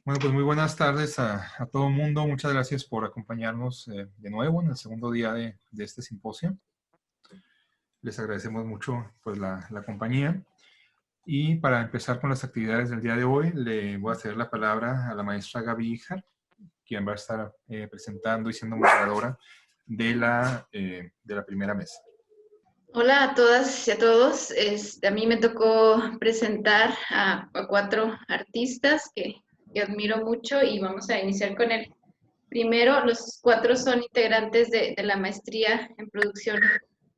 Bueno, pues muy buenas tardes a todo el mundo. Muchas gracias por acompañarnos de nuevo en el segundo día de este simposio. Les agradecemos mucho pues, la compañía. Y para empezar con las actividades del día de hoy, le voy a ceder la palabra a la maestra Gaby Ijar, quien va a estar presentando y siendo moderadora de la primera mesa. Hola a todas y a todos. A mí me tocó presentar a cuatro artistas que admiro mucho y vamos a iniciar con el primero. Los cuatro son integrantes de la maestría en producción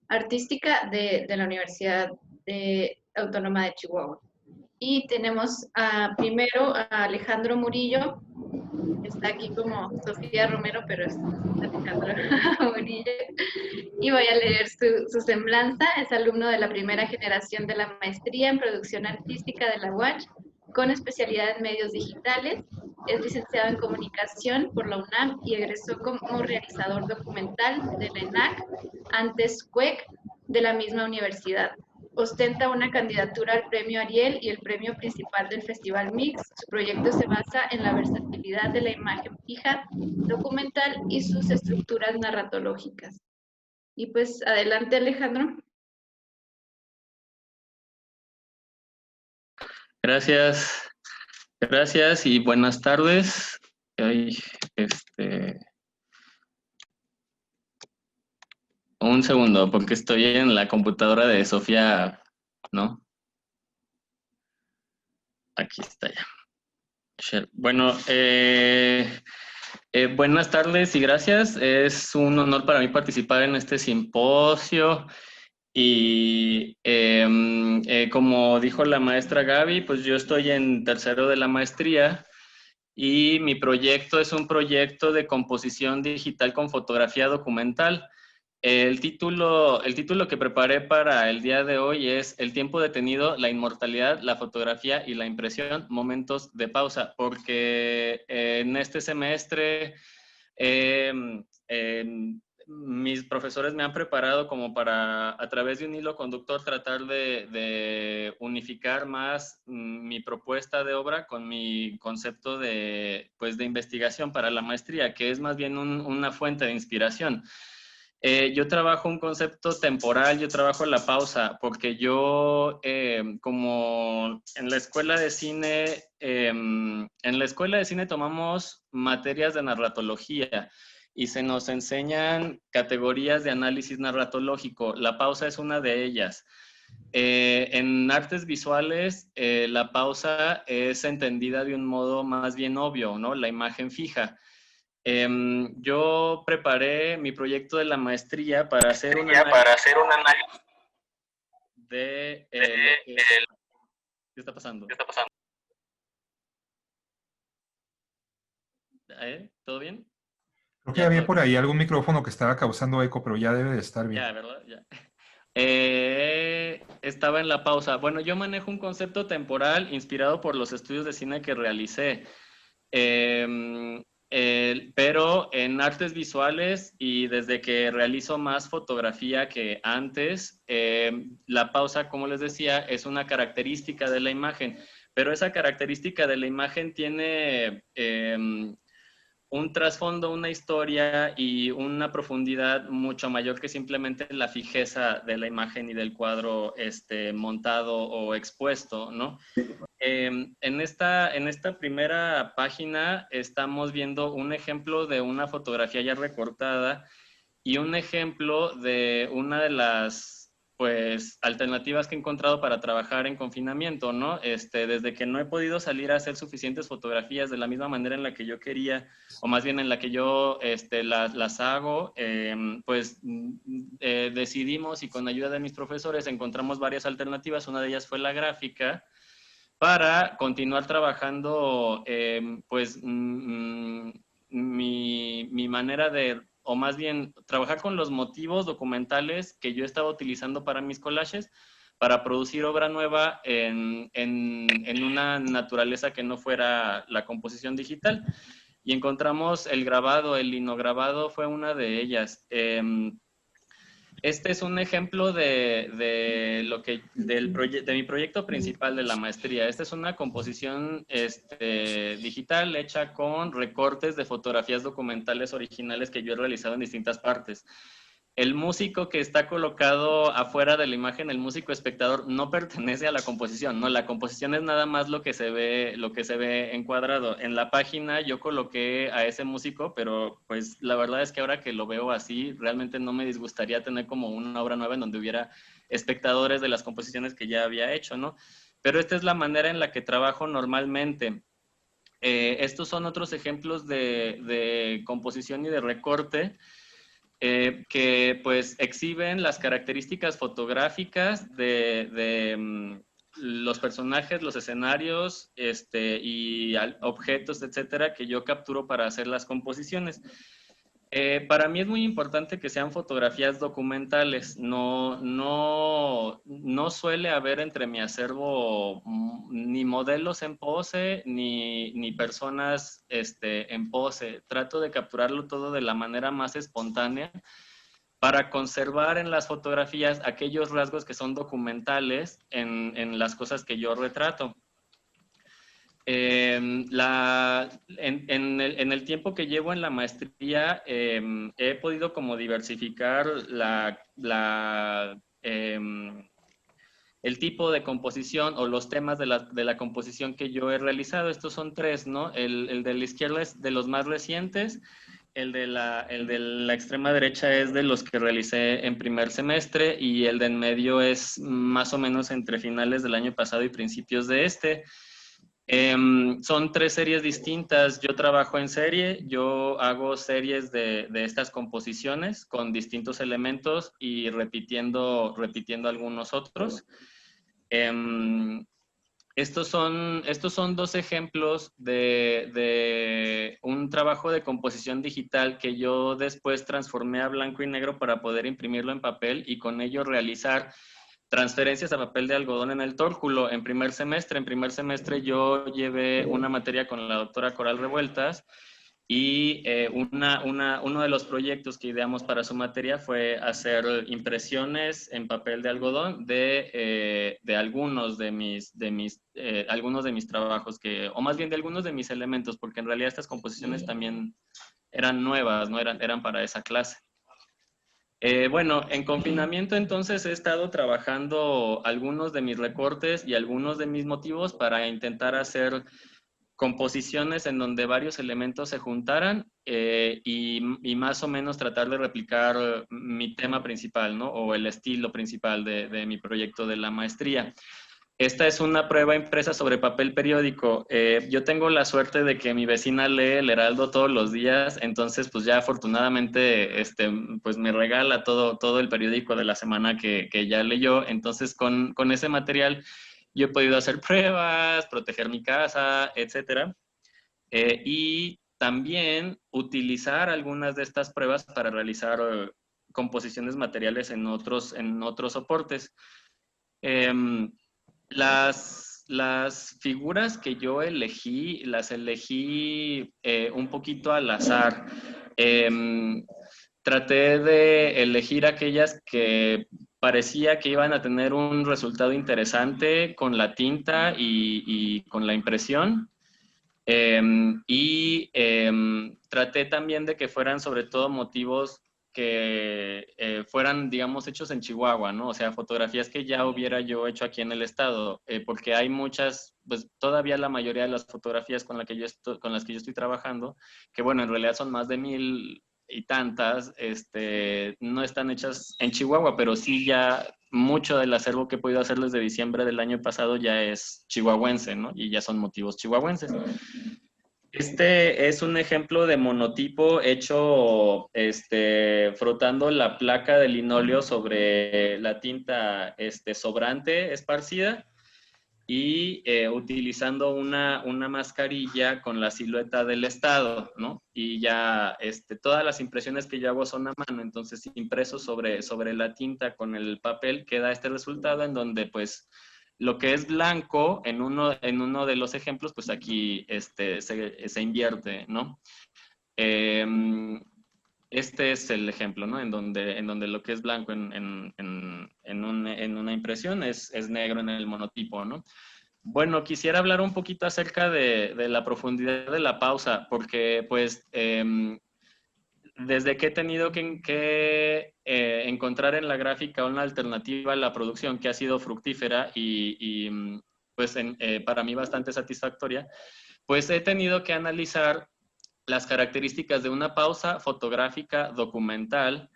artística de la Universidad Autónoma de Chihuahua. Y tenemos primero a Alejandro Murillo. Está aquí como Sofía Romero, pero es Alejandro Murillo. Y voy a leer su semblanza. Es alumno de la primera generación de la maestría en producción artística de la UACH, con especialidad en medios digitales. Es licenciado en comunicación por la UNAM y egresó como realizador documental de la ENAC, antes CUEC, de la misma universidad. Ostenta una candidatura al premio Ariel y el premio principal del Festival Mix. Su proyecto se basa en la versatilidad de la imagen fija, documental y sus estructuras narratológicas. Y pues adelante, Alejandro. Gracias, gracias y buenas tardes. Ay, un segundo, porque estoy en la computadora de Sofía, ¿no? Aquí está ya. Bueno, buenas tardes y gracias. Es un honor para mí participar en este simposio. Y como dijo la maestra Gaby, pues yo estoy en tercero de la maestría y mi proyecto es un proyecto de composición digital con fotografía documental. El título que preparé para el día de hoy es El tiempo detenido, la inmortalidad, la fotografía y la impresión, momentos de pausa, porque en este semestre eh, mis profesores me han preparado como para, a través de un hilo conductor, tratar de unificar más mi propuesta de obra con mi concepto pues, de investigación para la maestría, que es más bien una fuente de inspiración. Yo trabajo un concepto temporal, yo trabajo la pausa, porque yo, como en la escuela de cine, tomamos materias de narratología y se nos enseñan categorías de análisis narratológico. La pausa es una de ellas. En artes visuales, la pausa es entendida de un modo más bien obvio, ¿no? La imagen fija. Yo preparé mi proyecto de la maestría para hacer un análisis de lo que... ¿Qué está pasando? ¿Todo bien? Creo que Ya, había todo por bien. ahí algún micrófono que estaba causando eco, pero ya debe de estar bien. Ya, ¿verdad? Ya. Estaba en la pausa. Bueno, yo manejo un concepto temporal inspirado por los estudios de cine que realicé. Pero en artes visuales y desde que realizo más fotografía que antes, la pausa, como les decía, es una característica de la imagen, pero esa característica de la imagen tiene un trasfondo, una historia y una profundidad mucho mayor que simplemente la fijeza de la imagen y del cuadro montado o expuesto, ¿no? En esta primera página estamos viendo un ejemplo de una fotografía ya recortada y un ejemplo de una de las pues alternativas que he encontrado para trabajar en confinamiento, ¿no? Desde que no he podido salir a hacer suficientes fotografías de la misma manera en la que yo quería, o más bien en la que yo las hago, pues decidimos y con ayuda de mis profesores encontramos varias alternativas. Una de ellas fue la gráfica, para continuar trabajando, pues, mi manera de, o más bien, trabajar con los motivos documentales que yo estaba utilizando para mis collages, para producir obra nueva en una naturaleza que no fuera la composición digital. Y encontramos el grabado, el linograbado fue una de ellas. Este es un ejemplo de mi proyecto principal de la maestría. Esta es una composición digital hecha con recortes de fotografías documentales originales que yo he realizado en distintas partes. El músico que está colocado afuera de la imagen, el músico espectador, no pertenece a la composición, no, la composición es nada más lo que se ve encuadrado. En la página yo coloqué a ese músico, pero pues la verdad es que ahora que lo veo así, realmente no me disgustaría tener como una obra nueva en donde hubiera espectadores de las composiciones que ya había hecho, ¿no? Pero esta es la manera en la que trabajo normalmente. Estos son otros ejemplos de composición y de recorte que pues exhiben las características fotográficas de los personajes, los escenarios y objetos, etcétera, que yo capturo para hacer las composiciones. Para mí es muy importante que sean fotografías documentales. No suele haber entre mi acervo ni modelos en pose ni personas en pose. Trato de capturarlo todo de la manera más espontánea para conservar en las fotografías aquellos rasgos que son documentales en las cosas que yo retrato. En el tiempo que llevo en la maestría he podido como diversificar el tipo de composición o los temas de la composición que yo he realizado. Estos son tres, ¿no? El de la izquierda es de los más recientes, el de la extrema derecha es de los que realicé en primer semestre y el de en medio es más o menos entre finales del año pasado y principios de este. Son tres series distintas. Yo trabajo en serie, yo hago series de estas composiciones con distintos elementos y repitiendo algunos otros. Estos son dos ejemplos de un trabajo de composición digital que yo después transformé a blanco y negro para poder imprimirlo en papel y con ello realizar transferencias a papel de algodón en el tórculo. En primer semestre yo llevé una materia con la doctora Coral Revueltas y uno de los proyectos que ideamos para su materia fue hacer impresiones en papel de algodón de algunos de mis trabajos, o más bien de algunos de mis elementos, porque en realidad estas composiciones también eran nuevas, ¿no? Eran para esa clase. Bueno, en confinamiento entonces he estado trabajando algunos de mis recortes y algunos de mis motivos para intentar hacer composiciones en donde varios elementos se juntaran y más o menos tratar de replicar mi tema principal, ¿no? O el estilo principal de mi proyecto de la maestría. Esta es una prueba impresa sobre papel periódico. Yo tengo la suerte de que mi vecina lee El Heraldo todos los días, entonces pues ya afortunadamente pues me regala todo el periódico de la semana que ya leyó. Entonces con ese material yo he podido hacer pruebas, proteger mi casa, etcétera. Y también utilizar algunas de estas pruebas para realizar composiciones materiales en otros soportes. Las figuras que yo elegí, las elegí un poquito al azar. Traté de elegir aquellas que parecía que iban a tener un resultado interesante con la tinta y con la impresión. Traté también de que fueran sobre todo motivos que fueran, digamos, hechos en Chihuahua, ¿no? O sea, fotografías que ya hubiera yo hecho aquí en el estado, porque hay muchas, pues todavía la mayoría de las fotografías con las que yo estoy trabajando, que bueno, en realidad son más de 1000 y tantas, no están hechas en Chihuahua, pero sí ya mucho del acervo que he podido hacer desde diciembre del año pasado ya es chihuahuense, ¿no? Y ya son motivos chihuahuenses. Este es un ejemplo de monotipo hecho frotando la placa de linóleo sobre la tinta sobrante esparcida y utilizando una mascarilla con la silueta del estado, ¿no? Y ya todas las impresiones que yo hago son a mano, entonces impreso sobre la tinta con el papel queda este resultado en donde pues lo que es blanco en uno de los ejemplos, pues aquí se invierte, ¿no? Este es el ejemplo, ¿no? En donde lo que es blanco en una impresión es negro en el monotipo, ¿no? Bueno, quisiera hablar un poquito acerca de la profundidad de la pausa, porque pues desde que he tenido que encontrar en la gráfica una alternativa a la producción que ha sido fructífera y pues para mí bastante satisfactoria, pues he tenido que analizar las características de una pausa fotográfica documental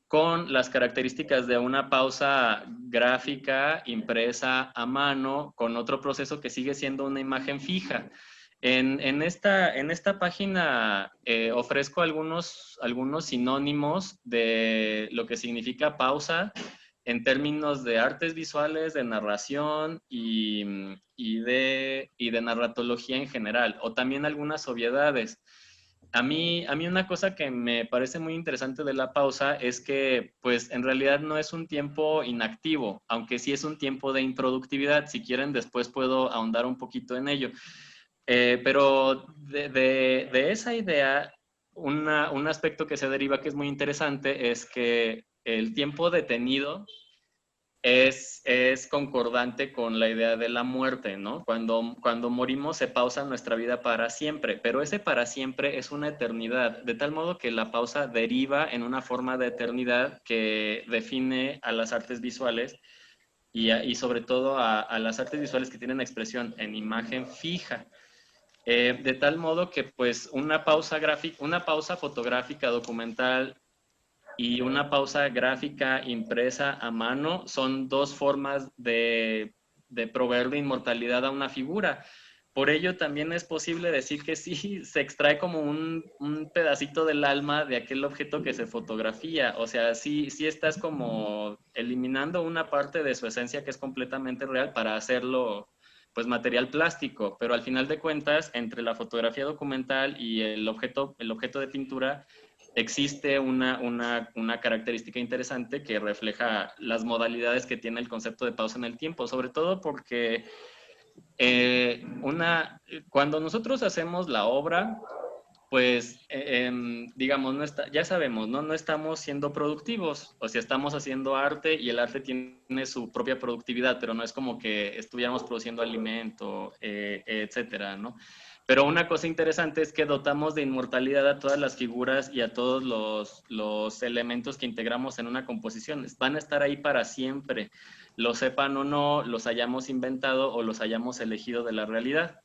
con las características de una pausa gráfica impresa a mano con otro proceso que sigue siendo una imagen fija. En esta página ofrezco algunos sinónimos de lo que significa pausa en términos de artes visuales, de narración y de narratología en general, o también algunas obviedades. A mí una cosa que me parece muy interesante de la pausa es que, pues, en realidad no es un tiempo inactivo, aunque sí es un tiempo de improductividad. Si quieren, después puedo ahondar un poquito en ello. Pero de esa idea, un aspecto que se deriva que es muy interesante es que el tiempo detenido es concordante con la idea de la muerte, ¿no? Cuando morimos se pausa nuestra vida para siempre, pero ese para siempre es una eternidad, de tal modo que la pausa deriva en una forma de eternidad que define a las artes visuales y sobre todo a las artes visuales que tienen expresión en imagen fija. De tal modo que pues una pausa fotográfica documental y una pausa gráfica impresa a mano son dos formas de proveer de inmortalidad a una figura. Por ello también es posible decir que sí se extrae como un pedacito del alma de aquel objeto que se fotografía. O sea, sí estás como eliminando una parte de su esencia que es completamente real para hacerlo pues material plástico, pero al final de cuentas entre la fotografía documental y el objeto de pintura existe una característica interesante que refleja las modalidades que tiene el concepto de pausa en el tiempo, sobre todo porque cuando nosotros hacemos la obra, pues, digamos, ya sabemos, ¿no? No estamos siendo productivos, o sea, estamos haciendo arte y el arte tiene su propia productividad, pero no es como que estuviéramos produciendo alimento, etcétera, ¿no? Pero una cosa interesante es que dotamos de inmortalidad a todas las figuras y a todos los elementos que integramos en una composición. Van a estar ahí para siempre, lo sepan o no, los hayamos inventado o los hayamos elegido de la realidad.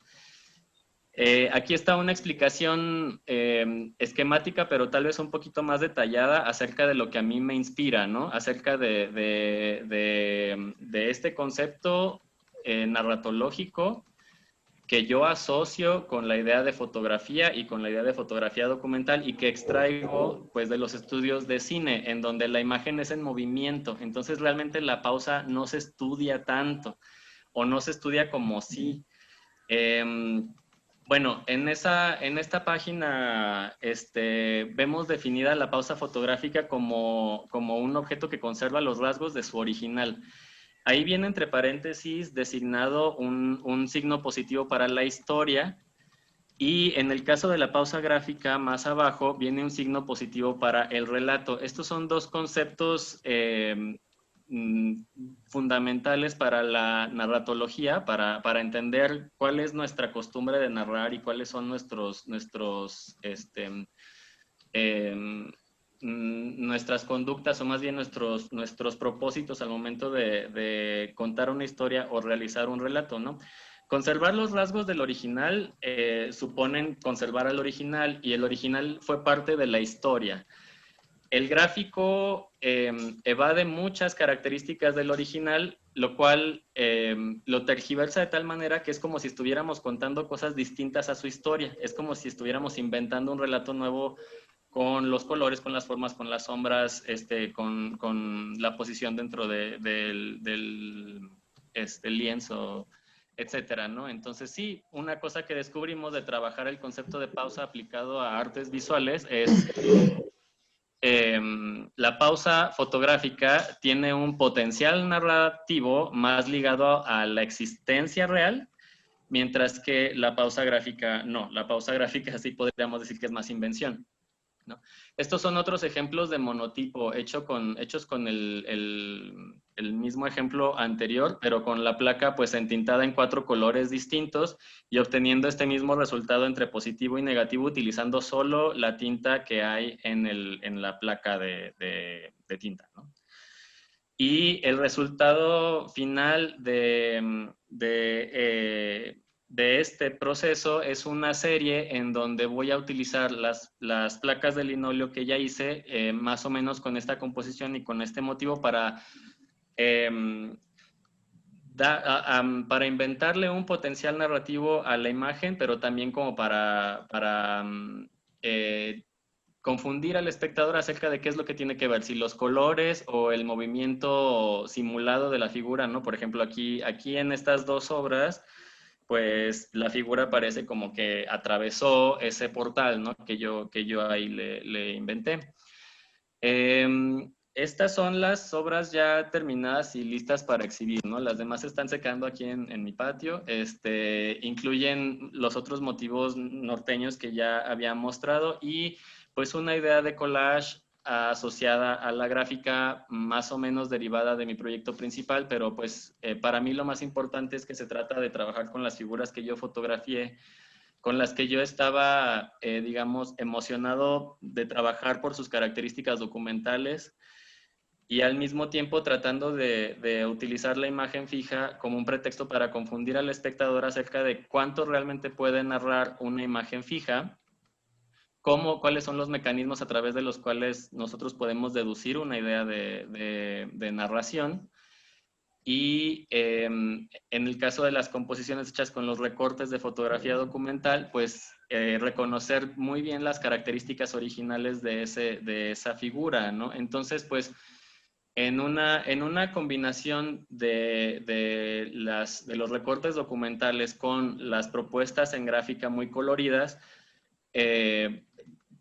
Aquí está una explicación esquemática, pero tal vez un poquito más detallada acerca de lo que a mí me inspira, ¿no? Acerca de este concepto narratológico que yo asocio con la idea de fotografía y con la idea de fotografía documental y que extraigo pues de los estudios de cine, en donde la imagen es en movimiento. Entonces realmente la pausa no se estudia tanto o no se estudia como sí. Bueno, en esta página vemos definida la pausa fotográfica como un objeto que conserva los rasgos de su original. Ahí viene entre paréntesis designado un signo positivo para la historia y en el caso de la pausa gráfica más abajo viene un signo positivo para el relato. Estos son dos conceptos fundamentales para la narratología, para entender cuál es nuestra costumbre de narrar y cuáles son nuestras conductas o más bien nuestros propósitos al momento de contar una historia o realizar un relato, ¿no? Conservar los rasgos del original suponen conservar al original y el original fue parte de la historia. El gráfico evade muchas características del original, lo cual lo tergiversa de tal manera que es como si estuviéramos contando cosas distintas a su historia. Es como si estuviéramos inventando un relato nuevo con los colores, con las formas, con las sombras, con la posición dentro del lienzo, etcétera, ¿no? Entonces sí, una cosa que descubrimos de trabajar el concepto de pausa aplicado a artes visuales es la pausa fotográfica tiene un potencial narrativo más ligado a la existencia real, mientras que la pausa gráfica no. La pausa gráfica sí podríamos decir que es más invención. ¿no? Estos son otros ejemplos de monotipo hechos con el mismo ejemplo anterior, pero con la placa pues entintada en 4 colores distintos y obteniendo este mismo resultado entre positivo y negativo utilizando solo la tinta que hay en la placa de tinta, ¿no? Y el resultado final de este proceso es una serie en donde voy a utilizar las placas de linóleo que ya hice, más o menos con esta composición y con este motivo para, para inventarle un potencial narrativo a la imagen, pero también como para confundir al espectador acerca de qué es lo que tiene que ver, si los colores o el movimiento simulado de la figura, ¿no? Por ejemplo, aquí en estas 2 obras, pues la figura parece como que atravesó ese portal, ¿no? Que yo ahí le inventé. Estas son las obras ya terminadas y listas para exhibir, ¿no? Las demás están secando aquí en mi patio. Incluyen los otros motivos norteños que ya había mostrado y pues una idea de collage asociada a la gráfica más o menos derivada de mi proyecto principal, pero pues para mí lo más importante es que se trata de trabajar con las figuras que yo fotografié, con las que yo estaba, digamos, emocionado de trabajar por sus características documentales y al mismo tiempo tratando de utilizar la imagen fija como un pretexto para confundir al espectador acerca de cuánto realmente puede narrar una imagen fija, cuáles son los mecanismos a través de los cuales nosotros podemos deducir una idea de narración. Y en el caso de las composiciones hechas con los recortes de fotografía documental, pues reconocer muy bien las características originales de esa figura, ¿no? Entonces, pues en una combinación de los recortes documentales con las propuestas en gráfica muy coloridas,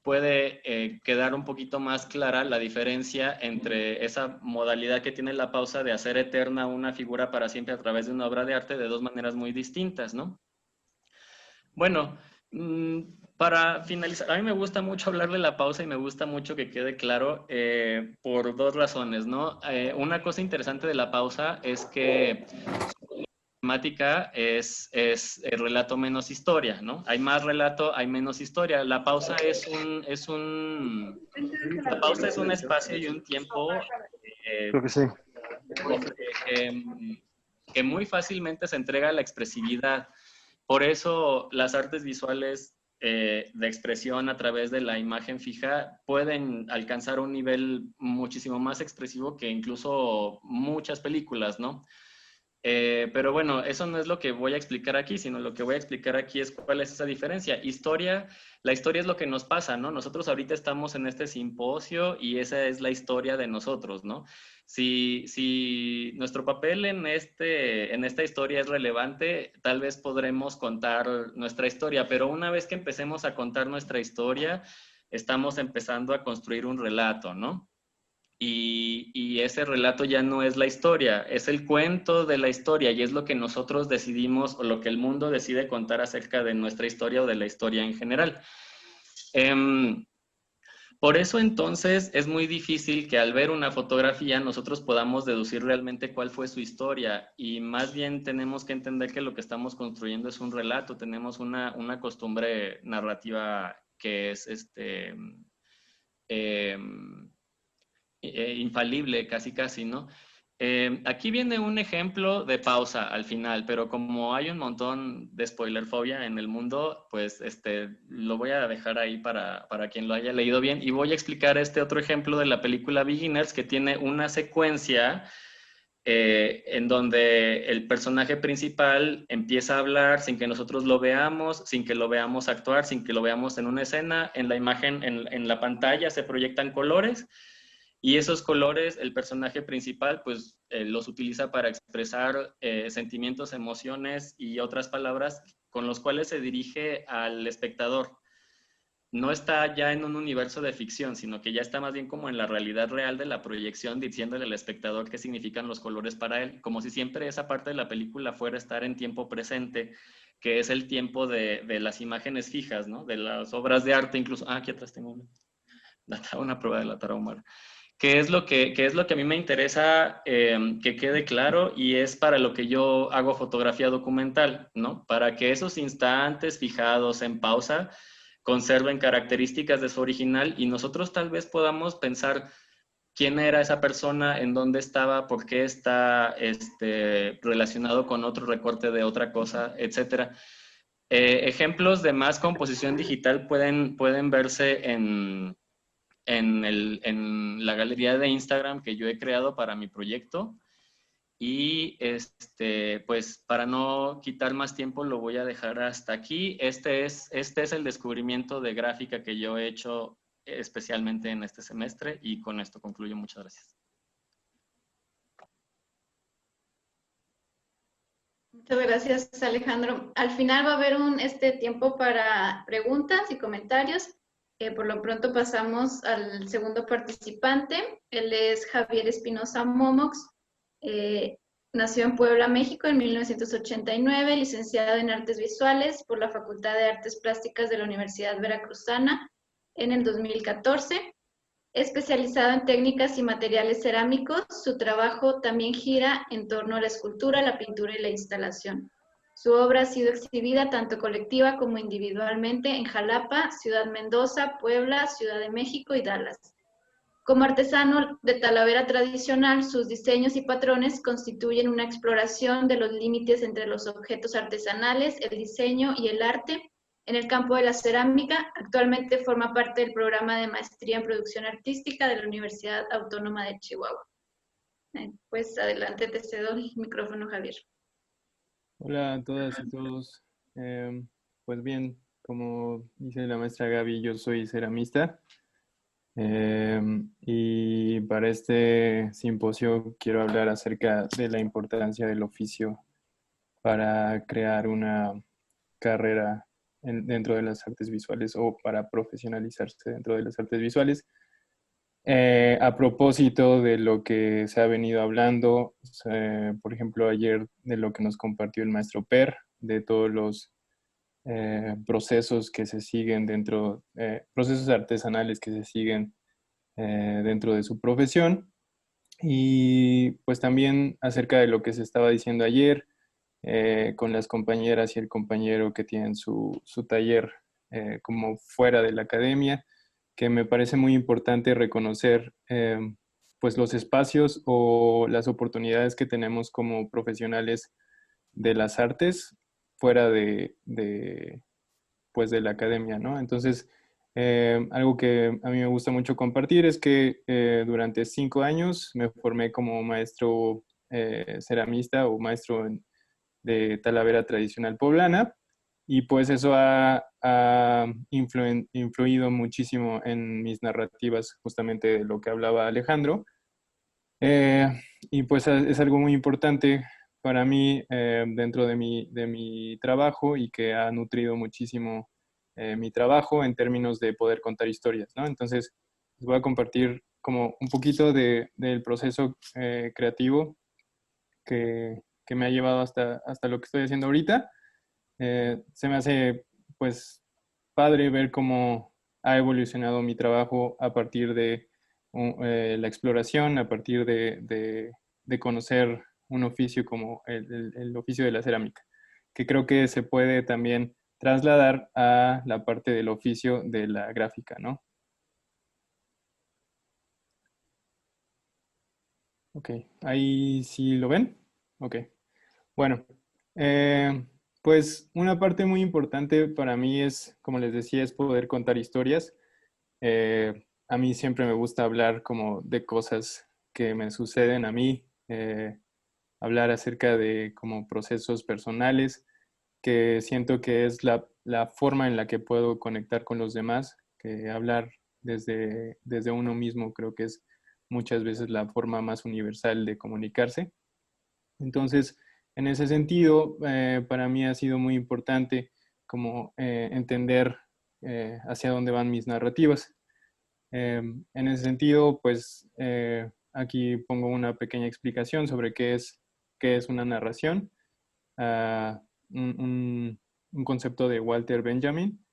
puede quedar un poquito más clara la diferencia entre esa modalidad que tiene la pausa de hacer eterna una figura para siempre a través de una obra de arte de 2 maneras muy distintas, ¿no? Bueno, para finalizar, a mí me gusta mucho hablar de la pausa y me gusta mucho que quede claro por 2 razones, ¿no? Una cosa interesante de la pausa es que temática es el relato menos historia, ¿no? Hay más relato, hay menos historia. La pausa la pausa es un espacio y un tiempo Creo que sí. que muy fácilmente se entrega a la expresividad. Por eso las artes visuales de expresión a través de la imagen fija pueden alcanzar un nivel muchísimo más expresivo que incluso muchas películas, ¿no? Pero bueno, eso no es lo que voy a explicar aquí, sino lo que voy a explicar aquí es cuál es esa diferencia. La historia es lo que nos pasa, ¿no? Nosotros ahorita estamos en este simposio y esa es la historia de nosotros, ¿no? Si nuestro papel en esta historia es relevante, tal vez podremos contar nuestra historia, pero una vez que empecemos a contar nuestra historia, estamos empezando a construir un relato, ¿no? Y ese relato ya no es la historia, es el cuento de la historia y es lo que nosotros decidimos o lo que el mundo decide contar acerca de nuestra historia o de la historia en general. Por eso entonces es muy difícil que al ver una fotografía nosotros podamos deducir realmente cuál fue su historia y más bien tenemos que entender que lo que estamos construyendo es un relato, tenemos una costumbre narrativa que es infalible, casi, ¿no? Aquí viene un ejemplo de pausa al final, pero como hay un montón de spoilerfobia en el mundo, pues lo voy a dejar ahí para quien lo haya leído bien y voy a explicar este otro ejemplo de la película Beginners que tiene una secuencia en donde el personaje principal empieza a hablar sin que nosotros lo veamos, sin que lo veamos actuar, sin que lo veamos en una escena, en la imagen, en la pantalla se proyectan colores. Y esos colores, el personaje principal, pues los utiliza para expresar sentimientos, emociones y otras palabras con los cuales se dirige al espectador. No está ya en un universo de ficción, sino que ya está más bien como en la realidad real de la proyección, diciéndole al espectador qué significan los colores para él, como si siempre esa parte de la película fuera estar en tiempo presente, que es el tiempo de las imágenes fijas, ¿no? De las obras de arte incluso. Aquí atrás tengo una. una prueba de la tarahumara. ¿Qué es lo que a mí me interesa que quede claro? Y es para lo que yo hago fotografía documental, ¿no? Para que esos instantes fijados en pausa conserven características de su original y nosotros tal vez podamos pensar quién era esa persona, en dónde estaba, por qué está relacionado con otro recorte de otra cosa, etcétera. Ejemplos de más composición digital pueden verse en la galería de Instagram que yo he creado para mi proyecto. Y pues para no quitar más tiempo lo voy a dejar hasta aquí. Este es el descubrimiento de gráfica que yo he hecho especialmente en este semestre y con esto concluyo. Muchas gracias. Muchas gracias, Alejandro. Al final va a haber un tiempo para preguntas y comentarios. Por lo pronto pasamos al segundo participante. Él es Javier Espinosa Momox. Nació en Puebla, México, en 1989, licenciado en Artes Visuales por la Facultad de Artes Plásticas de la Universidad Veracruzana en el 2014. Especializado en técnicas y materiales cerámicos, su trabajo también gira en torno a la escultura, la pintura y la instalación. Su obra ha sido exhibida tanto colectiva como individualmente en Jalapa, Ciudad Mendoza, Puebla, Ciudad de México y Dallas. Como artesano de talavera tradicional, sus diseños y patrones constituyen una exploración de los límites entre los objetos artesanales, el diseño y el arte. En el campo de la cerámica, actualmente forma parte del programa de maestría en producción artística de la Universidad Autónoma de Chihuahua. Pues adelante, te cedo el micrófono, Javier. Hola a todas y todos. Pues bien, como dice la maestra Gaby, yo soy ceramista. Y para este simposio quiero hablar acerca de la importancia del oficio para crear una carrera dentro de las artes visuales o para profesionalizarse dentro de las artes visuales. A propósito de lo que se ha venido hablando, por ejemplo, ayer de lo que nos compartió el maestro Per, de todos los procesos que se siguen procesos artesanales que se siguen dentro de su profesión. Y pues también acerca de lo que se estaba diciendo ayer con las compañeras y el compañero que tienen su taller como fuera de la academia, que me parece muy importante reconocer pues los espacios o las oportunidades que tenemos como profesionales de las artes fuera pues de la academia, ¿no? Entonces, algo que a mí me gusta mucho compartir es que durante 5 años me formé como maestro ceramista o maestro de talavera tradicional poblana y pues eso ha influido muchísimo en mis narrativas, justamente de lo que hablaba Alejandro. Y pues es algo muy importante para mí dentro de mi trabajo y que ha nutrido muchísimo mi trabajo en términos de poder contar historias, ¿no? Entonces, les voy a compartir como un poquito del proceso creativo que me ha llevado hasta lo que estoy haciendo ahorita. Se me hace, pues, padre ver cómo ha evolucionado mi trabajo a partir de la exploración, a partir de conocer un oficio como el oficio de la cerámica, que creo que se puede también trasladar a la parte del oficio de la gráfica, ¿no? Ok, ahí sí lo ven. Ok, bueno, pues una parte muy importante para mí es, como les decía, es poder contar historias. A mí siempre me gusta hablar como de cosas que me suceden a mí, hablar acerca de como procesos personales, que siento que es la forma en la que puedo conectar con los demás, que hablar desde uno mismo creo que es muchas veces la forma más universal de comunicarse. Entonces, en ese sentido, para mí ha sido muy importante como entender hacia dónde van mis narrativas. En ese sentido, pues aquí pongo una pequeña explicación sobre qué es una narración. Ah, un concepto de Walter Benjamin,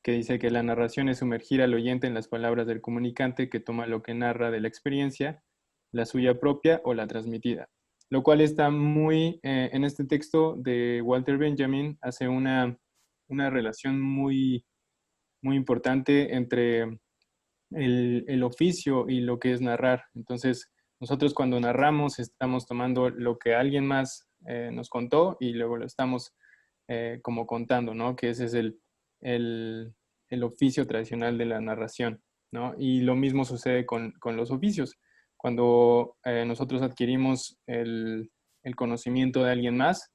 que dice que la narración es sumergir al oyente en las palabras del comunicante que toma lo que narra de la experiencia, la suya propia o la transmitida. Lo cual está muy, en este texto de Walter Benjamin, hace una relación muy, muy importante entre el oficio y lo que es narrar. Entonces, nosotros cuando narramos estamos tomando lo que alguien más nos contó y luego lo estamos como contando, ¿no? Que ese es el, el oficio tradicional de la narración, ¿no? Y lo mismo sucede con los oficios. Cuando nosotros adquirimos el conocimiento de alguien más,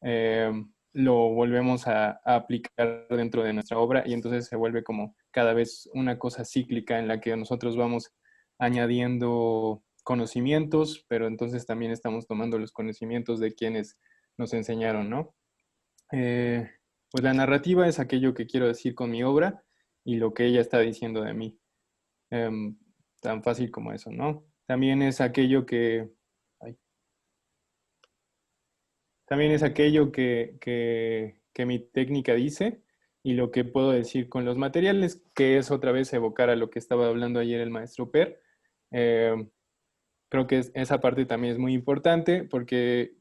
eh, lo volvemos a aplicar dentro de nuestra obra y entonces se vuelve como cada vez una cosa cíclica en la que nosotros vamos añadiendo conocimientos, pero entonces también estamos tomando los conocimientos de quienes nos enseñaron, ¿no? Eh, pues la narrativa es aquello que quiero decir con mi obra y lo que ella está diciendo de mí. Em, Tan fácil como eso, ¿no? También es aquello que... ay, también es aquello que mi técnica dice y lo que puedo decir con los materiales, que es otra vez evocar a lo que estaba hablando ayer el maestro Per. Eh, Creo que esa parte también es muy importante porque,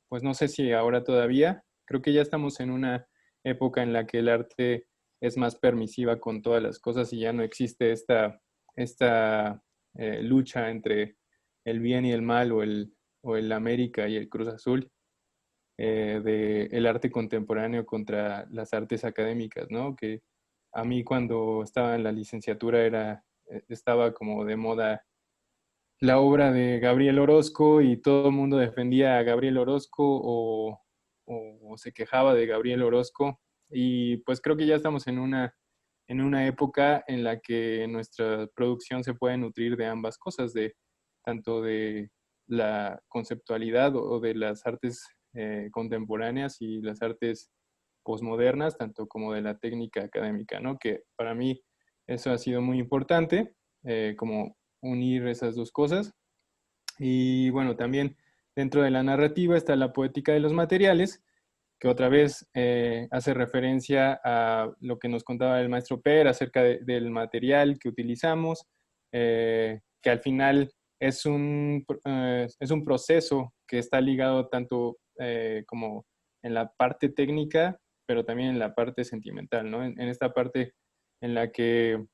pues no sé si ahora todavía, creo que ya estamos en una época en la que el arte es más permisiva con todas las cosas y ya no existe esta lucha entre el bien y el mal o el América y el Cruz Azul de el arte contemporáneo contra las artes académicas, ¿no? Que a mí cuando estaba en la licenciatura estaba como de moda la obra de Gabriel Orozco y todo el mundo defendía a Gabriel Orozco o se quejaba de Gabriel Orozco. Y pues creo que ya estamos en una época en la que nuestra producción se puede nutrir de ambas cosas, de tanto de la conceptualidad o de las artes contemporáneas y las artes posmodernas, tanto como de la técnica académica, ¿no? Que para mí eso ha sido muy importante, como unir esas dos cosas. Y bueno, también dentro de la narrativa está la poética de los materiales, que otra vez hace referencia a lo que nos contaba el maestro Per acerca del material que utilizamos, que al final es un proceso que está ligado tanto como en la parte técnica, pero también en la parte sentimental, ¿no? En esta parte en la que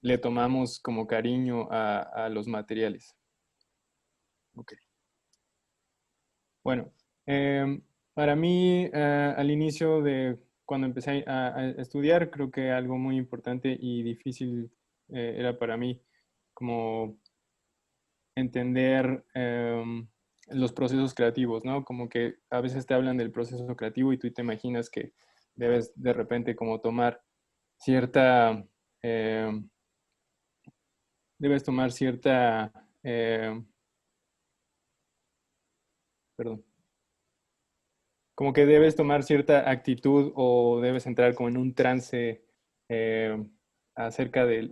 le tomamos como cariño a los materiales. Ok. Bueno, para mí, al inicio de cuando empecé a estudiar, creo que algo muy importante y difícil era para mí como entender los procesos creativos, ¿no? Como que a veces te hablan del proceso creativo y tú te imaginas que debes de repente como tomar cierta, em, debes tomar cierta, perdón, como que debes tomar cierta actitud o debes entrar como en un trance eh, acerca de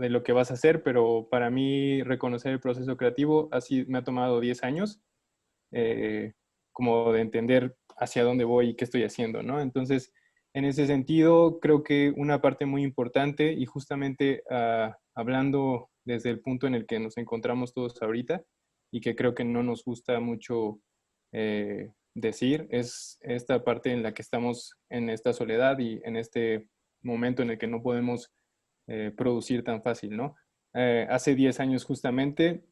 lo que vas a hacer, pero para mí reconocer el proceso creativo así me ha tomado 10 años, eh, como de entender hacia dónde voy y qué estoy haciendo, ¿no? Entonces, en ese sentido, creo que una parte muy importante y justamente hablando desde el punto en el que nos encontramos todos ahorita y que creo que no nos gusta mucho decir, es esta parte en la que estamos en esta soledad y en este momento en el que no podemos producir tan fácil, ¿no? Hace 10 años justamente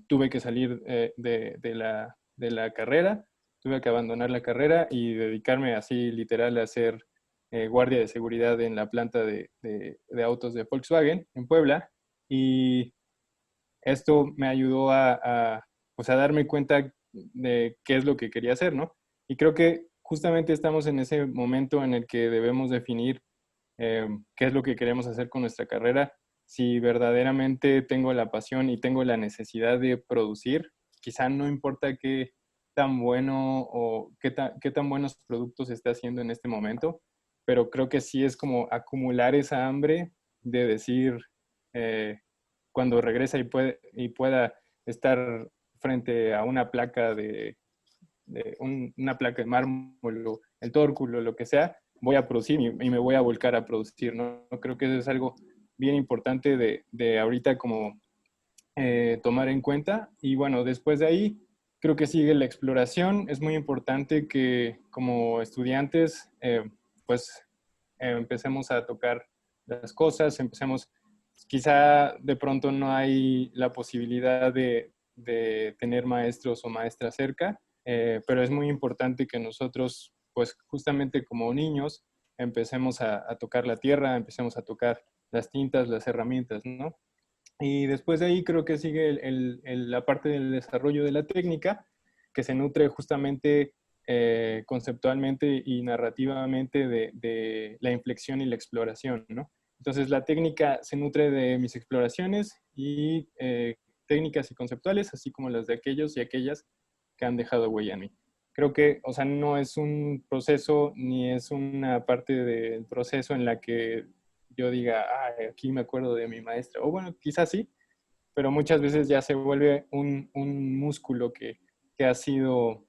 tuve que salir de la carrera, tuve que abandonar la carrera y dedicarme así literal a ser guardia de seguridad en la planta de autos de Volkswagen en Puebla. Y esto me ayudó pues a darme cuenta de qué es lo que quería hacer, ¿no? Y creo que justamente estamos en ese momento en el que debemos definir qué es lo que queremos hacer con nuestra carrera, si verdaderamente tengo la pasión y tengo la necesidad de producir, quizá no importa qué tan bueno o qué tan buenos productos esté haciendo en este momento, pero creo que sí es como acumular esa hambre de decir, eh, cuando regresa y pueda estar frente a una placa una placa de mármol o el tórculo, lo que sea, voy a producir y me voy a volcar a producir, ¿no? Creo que eso es algo bien importante de ahorita como tomar en cuenta. Y bueno, después de ahí, creo que sigue la exploración. Es muy importante que como estudiantes, pues empecemos a tocar las cosas, empecemos, quizá de pronto no hay la posibilidad de tener maestros o maestras cerca, pero es muy importante que nosotros, pues justamente como niños, empecemos a tocar la tierra, empecemos a tocar las tintas, las herramientas, ¿no? Y después de ahí creo que sigue la parte del desarrollo de la técnica, que se nutre justamente conceptualmente y narrativamente de la inflexión y la exploración, ¿no? Entonces la técnica se nutre de mis exploraciones y técnicas y conceptuales, así como las de aquellos y aquellas que han dejado huella en mí. Creo que, o sea, no es un proceso ni es una parte del proceso en la que yo diga, ah, aquí me acuerdo de mi maestra, o bueno, quizás sí, pero muchas veces ya se vuelve un músculo que ha sido,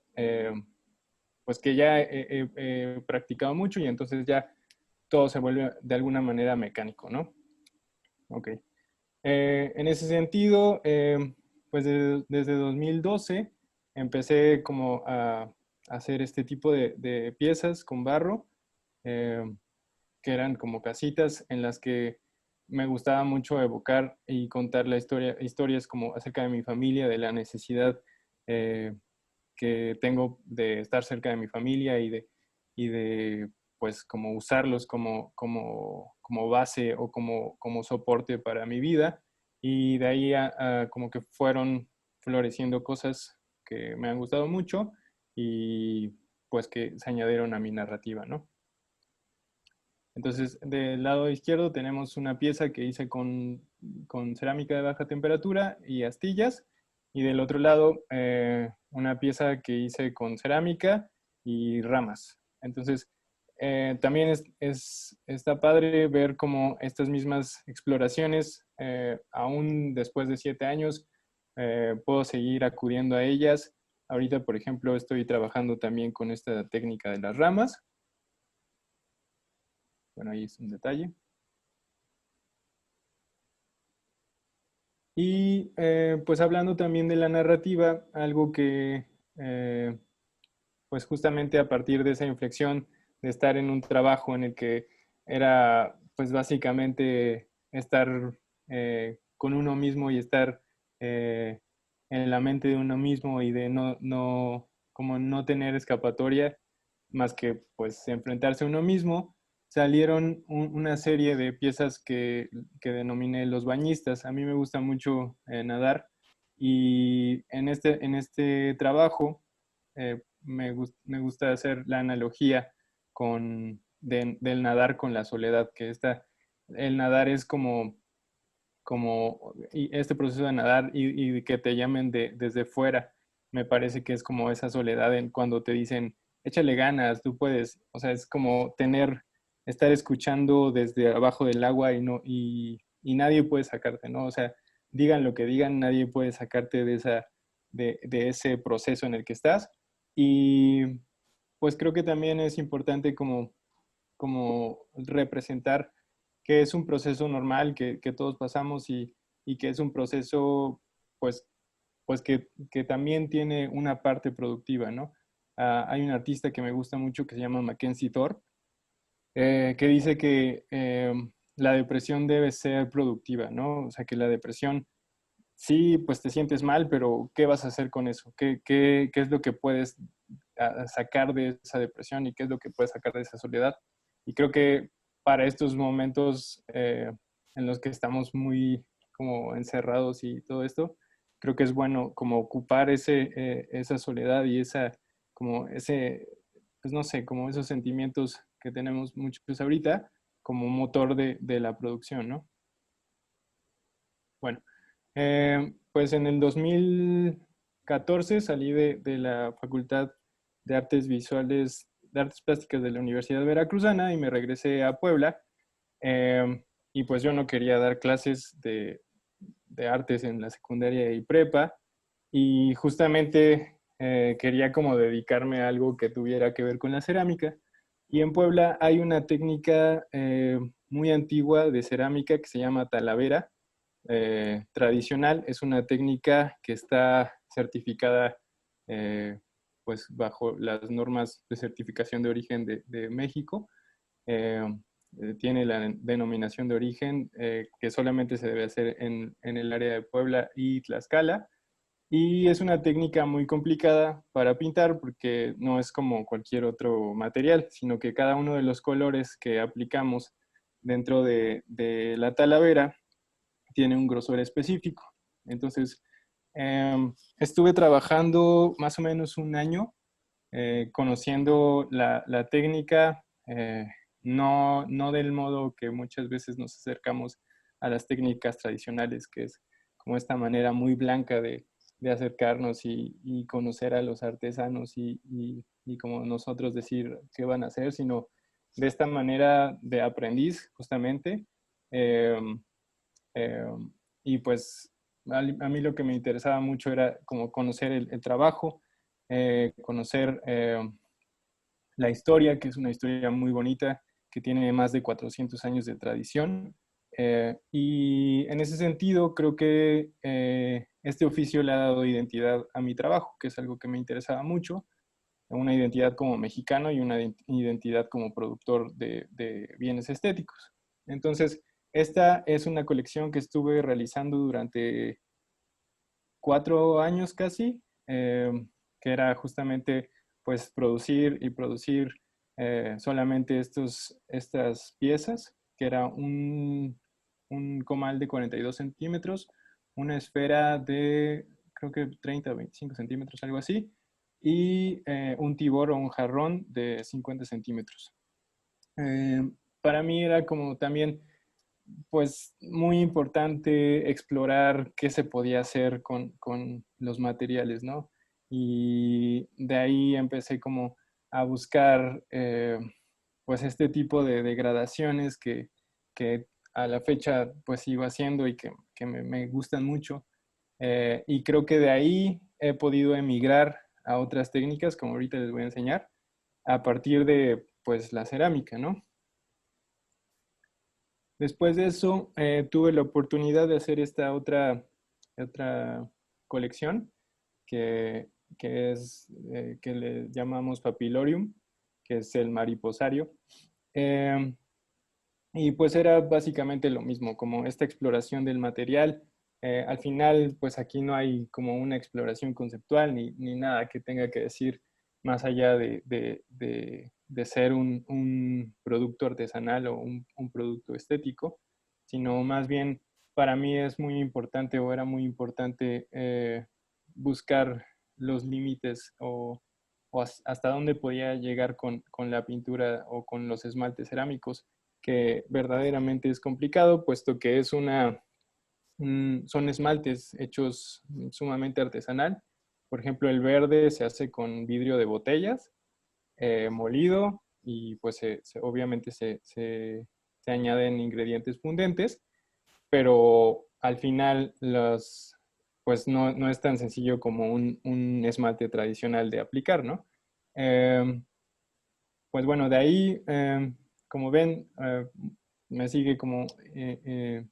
pues que ya he practicado mucho y entonces ya todo se vuelve de alguna manera mecánico, ¿no? Ok. En ese sentido, pues desde 2012 empecé como a hacer este tipo de piezas con barro, eh, que eran como casitas en las que me gustaba mucho evocar y contar historias como acerca de mi familia, de la necesidad que tengo de estar cerca de mi familia y de pues como usarlos como base o como soporte para mi vida. Y de ahí como que fueron floreciendo cosas que me han gustado mucho y pues que se añadieron a mi narrativa, ¿no? Entonces, del lado izquierdo tenemos una pieza que hice con cerámica de baja temperatura y astillas. Y del otro lado, una pieza que hice con cerámica y ramas. Entonces, también está padre ver cómo estas mismas exploraciones, aún después de 7 años, puedo seguir acudiendo a ellas. Ahorita, por ejemplo, estoy trabajando también con esta técnica de las ramas. Bueno, ahí es un detalle. Y pues hablando también de la narrativa, algo que pues justamente a partir de esa inflexión de estar en un trabajo en el que era pues básicamente estar con uno mismo y estar en la mente de uno mismo y de como no tener escapatoria más que pues enfrentarse a uno mismo, salieron una serie de piezas que denominé los bañistas. A mí me gusta mucho nadar y en este trabajo me gusta hacer la analogía del nadar con la soledad, que el nadar es como y este proceso de nadar y que te llamen desde fuera, me parece que es como esa soledad cuando te dicen, échale ganas, tú puedes, o sea, es como estar escuchando desde abajo del agua y nadie puede sacarte, ¿no? O sea, digan lo que digan, nadie puede sacarte de ese proceso en el que estás. Y pues creo que también es importante como representar que es un proceso normal que todos pasamos y que es un proceso pues, pues que también tiene una parte productiva, ¿no? Hay un artista que me gusta mucho que se llama Mackenzie Thorpe, que dice que la depresión debe ser productiva, ¿no? O sea, que la depresión, sí, pues te sientes mal, pero ¿qué vas a hacer con eso? ¿Qué es lo que puedes sacar de esa depresión y qué es lo que puedes sacar de esa soledad? Y creo que para estos momentos en los que estamos muy como encerrados y todo esto, creo que es bueno como ocupar esa soledad y pues no sé, como esos sentimientos que tenemos muchos ahorita como motor de la producción, ¿no? Bueno, pues en el 2014 salí de la Facultad de Artes Visuales, de Artes Plásticas de la Universidad Veracruzana y me regresé a Puebla. Y pues yo no quería dar clases de artes en la secundaria y prepa y justamente quería como dedicarme a algo que tuviera que ver con la cerámica. Y en Puebla hay una técnica muy antigua de cerámica que se llama talavera tradicional. Es una técnica que está certificada pues bajo las normas de certificación de origen de México. Eh, Tiene la denominación de origen que solamente se debe hacer en el área de Puebla y Tlaxcala. Y es una técnica muy complicada para pintar porque no es como cualquier otro material, sino que cada uno de los colores que aplicamos dentro de la talavera tiene un grosor específico. Entonces, estuve trabajando más o menos un año conociendo la técnica, no del modo que muchas veces nos acercamos a las técnicas tradicionales, que es como esta manera muy blanca de acercarnos y conocer a los artesanos y como nosotros decir qué van a hacer, sino de esta manera de aprendiz, justamente. Eh, eh, y pues a mí lo que me interesaba mucho era como conocer el trabajo, conocer la historia, que es una historia muy bonita, que tiene más de 400 años de tradición. Y en ese sentido, creo que este oficio le ha dado identidad a mi trabajo, que es algo que me interesaba mucho, una identidad como mexicano y una identidad como productor de bienes estéticos. Entonces, esta es una colección que estuve realizando durante 4 años casi, que era justamente pues producir y producir solamente estas piezas, que era un comal de 42 centímetros, una esfera de creo que 30 o 25 centímetros, algo así, y un tibor o un jarrón de 50 centímetros. Para mí era como también pues muy importante explorar qué se podía hacer con los materiales, ¿no? Y de ahí empecé como a buscar pues este tipo de degradaciones que a la fecha pues sigo haciendo y que me gustan mucho. Y creo que de ahí he podido emigrar a otras técnicas, como ahorita les voy a enseñar, a partir de pues la cerámica, ¿no? Después de eso, tuve la oportunidad de hacer esta otra colección que, que le llamamos Papilorium, que es el mariposario. Eh, y pues era básicamente lo mismo, como esta exploración del material. Al final, pues aquí no hay como una exploración conceptual ni nada que tenga que decir más allá de ser un producto artesanal o un producto estético, sino más bien para mí es muy importante o era muy importante buscar los límites o hasta dónde podía llegar con la pintura o con los esmaltes cerámicos, que verdaderamente es complicado, puesto que son esmaltes hechos sumamente artesanal. Por ejemplo, el verde se hace con vidrio de botellas, molido, y pues obviamente se añaden ingredientes fundentes, pero al final pues no es tan sencillo como un esmalte tradicional de aplicar, ¿no? Pues bueno, de ahí, como ven, me sigue como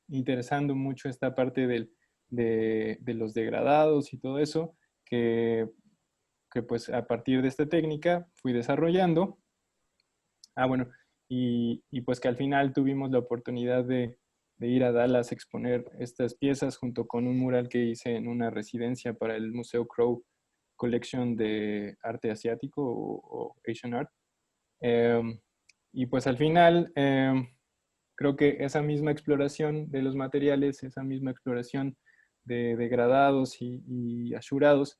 interesando mucho esta parte de los degradados y todo eso, que pues a partir de esta técnica fui desarrollando. Bueno, y pues que al final tuvimos la oportunidad de ir a Dallas a exponer estas piezas junto con un mural que hice en una residencia para el Museo Crow Collection de arte asiático o Asian Art. Y pues al final creo que esa misma exploración de los materiales, esa misma exploración de degradados y ashurados,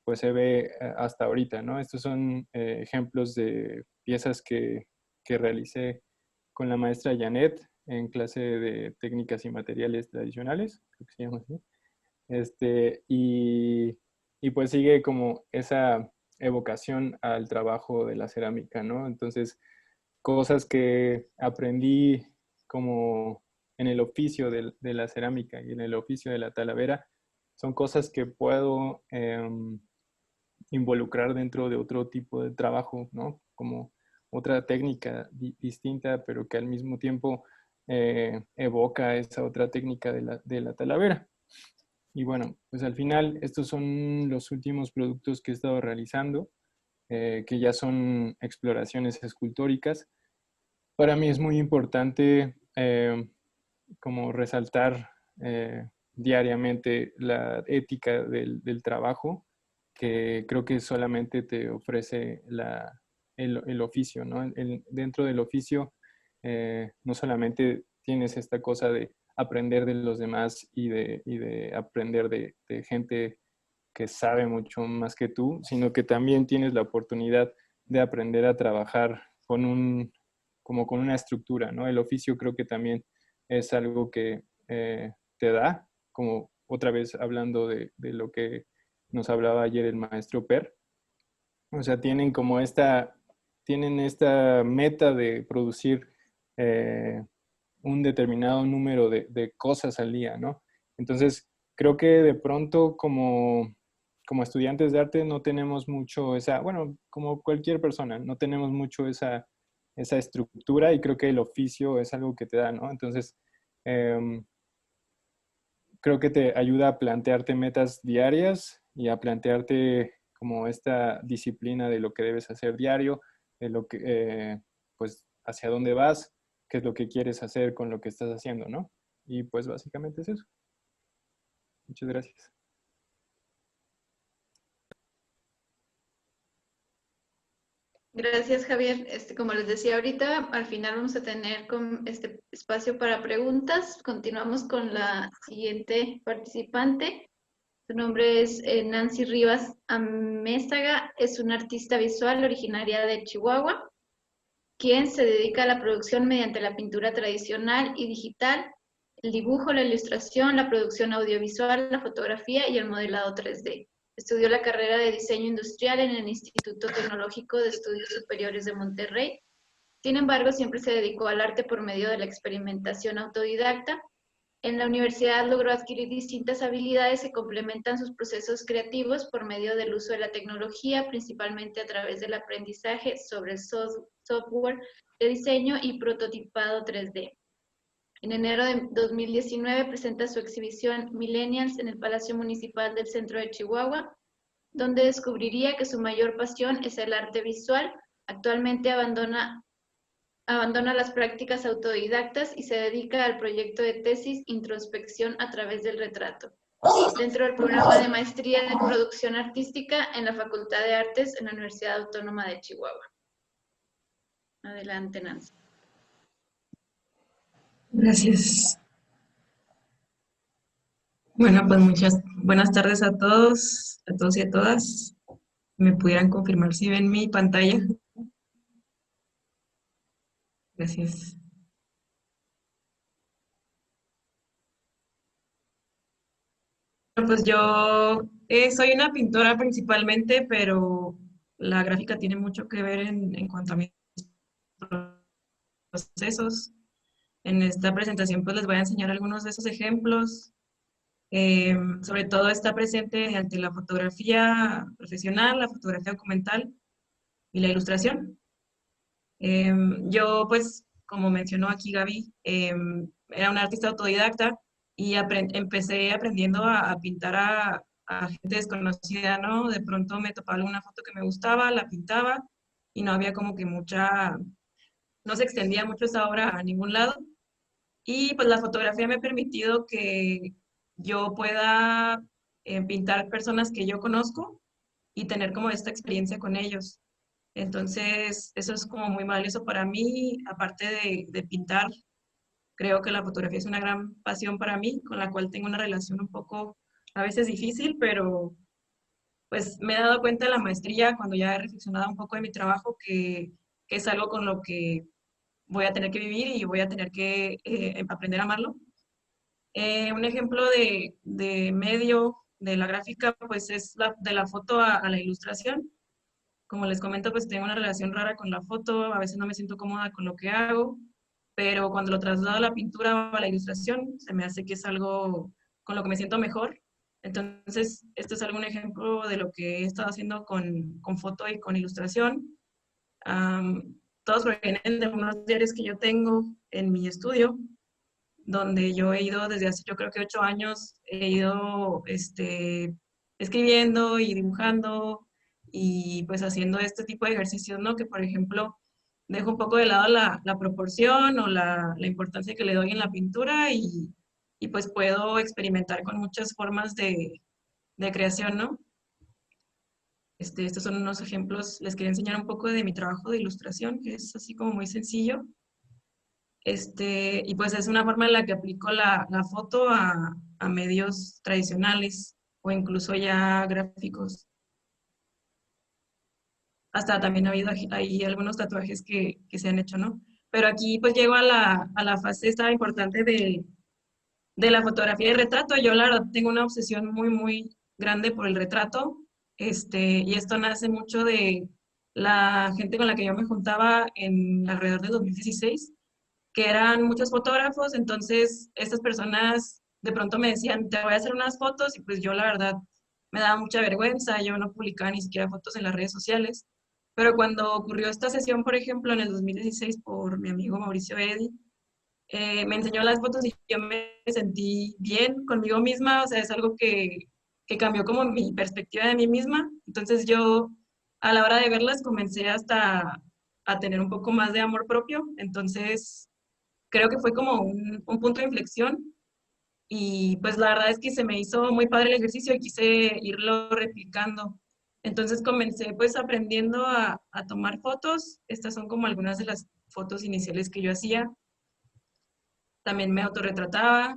pues se ve hasta ahorita, ¿no? Estos son ejemplos de piezas que realicé con la maestra Janet en clase de técnicas y materiales tradicionales, creo que se llama así. Y pues sigue como esa evocación al trabajo de la cerámica, ¿no? Entonces, cosas que aprendí como en el oficio de la cerámica y en el oficio de la talavera, son cosas que puedo involucrar dentro de otro tipo de trabajo, ¿no? Como otra técnica distinta, pero que al mismo tiempo evoca esa otra técnica de la Talavera. Y bueno, pues al final estos son los últimos productos que he estado realizando, que ya son exploraciones escultóricas. Para mí es muy importante como resaltar diariamente la ética del trabajo, que creo que solamente te ofrece el oficio, ¿no? Dentro del oficio no solamente tienes esta cosa de aprender de los demás y de aprender de gente que sabe mucho más que tú, sino que también tienes la oportunidad de aprender a trabajar como con una estructura, ¿no? El oficio creo que también es algo que te da, como otra vez hablando de lo que nos hablaba ayer el maestro Per. O sea, tienen esta meta de producir un determinado número de cosas al día, ¿no? Entonces, creo que de pronto como estudiantes de arte no tenemos mucho bueno, como cualquier persona, no tenemos mucho esa estructura y creo que el oficio es algo que te da, ¿no? Entonces, creo que te ayuda a plantearte metas diarias y a plantearte como esta disciplina de lo que debes hacer diario, de lo que, pues, hacia dónde vas, qué es lo que quieres hacer con lo que estás haciendo, ¿no? Y pues básicamente es eso. Muchas gracias. Gracias, Javier. Como les decía ahorita, al final vamos a tener este espacio para preguntas. Continuamos con la siguiente participante. Su nombre es Nancy Rivas Amézaga. Es una artista visual originaria de Chihuahua, quien se dedica a la producción mediante la pintura tradicional y digital, el dibujo, la ilustración, la producción audiovisual, la fotografía y el modelado 3D. Estudió la carrera de diseño industrial en el Instituto Tecnológico de Estudios Superiores de Monterrey. Sin embargo, siempre se dedicó al arte por medio de la experimentación autodidacta. En la universidad logró adquirir distintas habilidades que complementan sus procesos creativos por medio del uso de la tecnología, principalmente a través del aprendizaje sobre el software de diseño y prototipado 3D. En enero de 2019 presenta su exhibición Millennials en el Palacio Municipal del Centro de Chihuahua, donde descubriría que su mayor pasión es el arte visual. Actualmente abandona las prácticas autodidactas y se dedica al proyecto de tesis Introspección a través del retrato, dentro del programa de maestría de producción artística en la Facultad de Artes en la Universidad Autónoma de Chihuahua. Adelante, Nancy. Gracias. Bueno, pues muchas buenas tardes a todos y a todas. ¿Me pudieran confirmar si ven mi pantalla? Gracias. Bueno, pues yo soy una pintora principalmente, pero la gráfica tiene mucho que ver en cuanto a mis procesos. En esta presentación pues les voy a enseñar algunos de esos ejemplos. Sobre todo está presente ante la fotografía profesional, la fotografía documental y la ilustración. Yo, pues, como mencionó aquí Gaby, era una artista autodidacta y empecé aprendiendo a pintar a gente desconocida, ¿no? De pronto me topaba alguna foto que me gustaba, la pintaba y no había como que no se extendía mucho esa obra a ningún lado. Y pues la fotografía me ha permitido que yo pueda pintar personas que yo conozco y tener como esta experiencia con ellos. Entonces, eso es como muy valioso para mí, aparte de pintar. Creo que la fotografía es una gran pasión para mí, con la cual tengo una relación un poco, a veces difícil, pero pues me he dado cuenta en la maestría, cuando ya he reflexionado un poco de mi trabajo, que es algo con lo que voy a tener que vivir y voy a tener que aprender a amarlo. Un ejemplo de medio de la gráfica, pues es de la foto a la ilustración. Como les comento, pues tengo una relación rara con la foto, a veces no me siento cómoda con lo que hago, pero cuando lo traslado a la pintura o a la ilustración, se me hace que es algo con lo que me siento mejor. Entonces, esto es algún ejemplo de lo que he estado haciendo con foto y con ilustración. todos provienen de unos diarios que yo tengo en mi estudio, donde yo he ido desde hace, yo creo que 8 años, he ido escribiendo y dibujando y pues haciendo este tipo de ejercicios, ¿no? Que por ejemplo dejo un poco de lado la proporción o la importancia que le doy en la pintura y pues puedo experimentar con muchas formas de creación, ¿no? Estos son unos ejemplos, les quería enseñar un poco de mi trabajo de ilustración, que es así como muy sencillo. Y pues es una forma en la que aplico la foto a medios tradicionales o incluso ya gráficos. Hasta también ha habido ahí algunos tatuajes que se han hecho, ¿no? Pero aquí pues llego a la fase esta importante de la fotografía de retrato. Yo la verdad tengo una obsesión muy, muy grande por el retrato. Y esto nace mucho de la gente con la que yo me juntaba en alrededor de 2016, que eran muchos fotógrafos. Entonces estas personas de pronto me decían, te voy a hacer unas fotos, y pues yo la verdad me daba mucha vergüenza, yo no publicaba ni siquiera fotos en las redes sociales. Pero cuando ocurrió esta sesión, por ejemplo, en el 2016 por mi amigo Mauricio Eddy, me enseñó las fotos y yo me sentí bien conmigo misma. O sea, es algo que cambió como mi perspectiva de mí misma. Entonces yo a la hora de verlas comencé hasta a tener un poco más de amor propio. Entonces creo que fue como un punto de inflexión, y pues la verdad es que se me hizo muy padre el ejercicio y quise irlo replicando. Entonces comencé pues aprendiendo a tomar fotos. Estas son como algunas de las fotos iniciales que yo hacía. También me autorretrataba,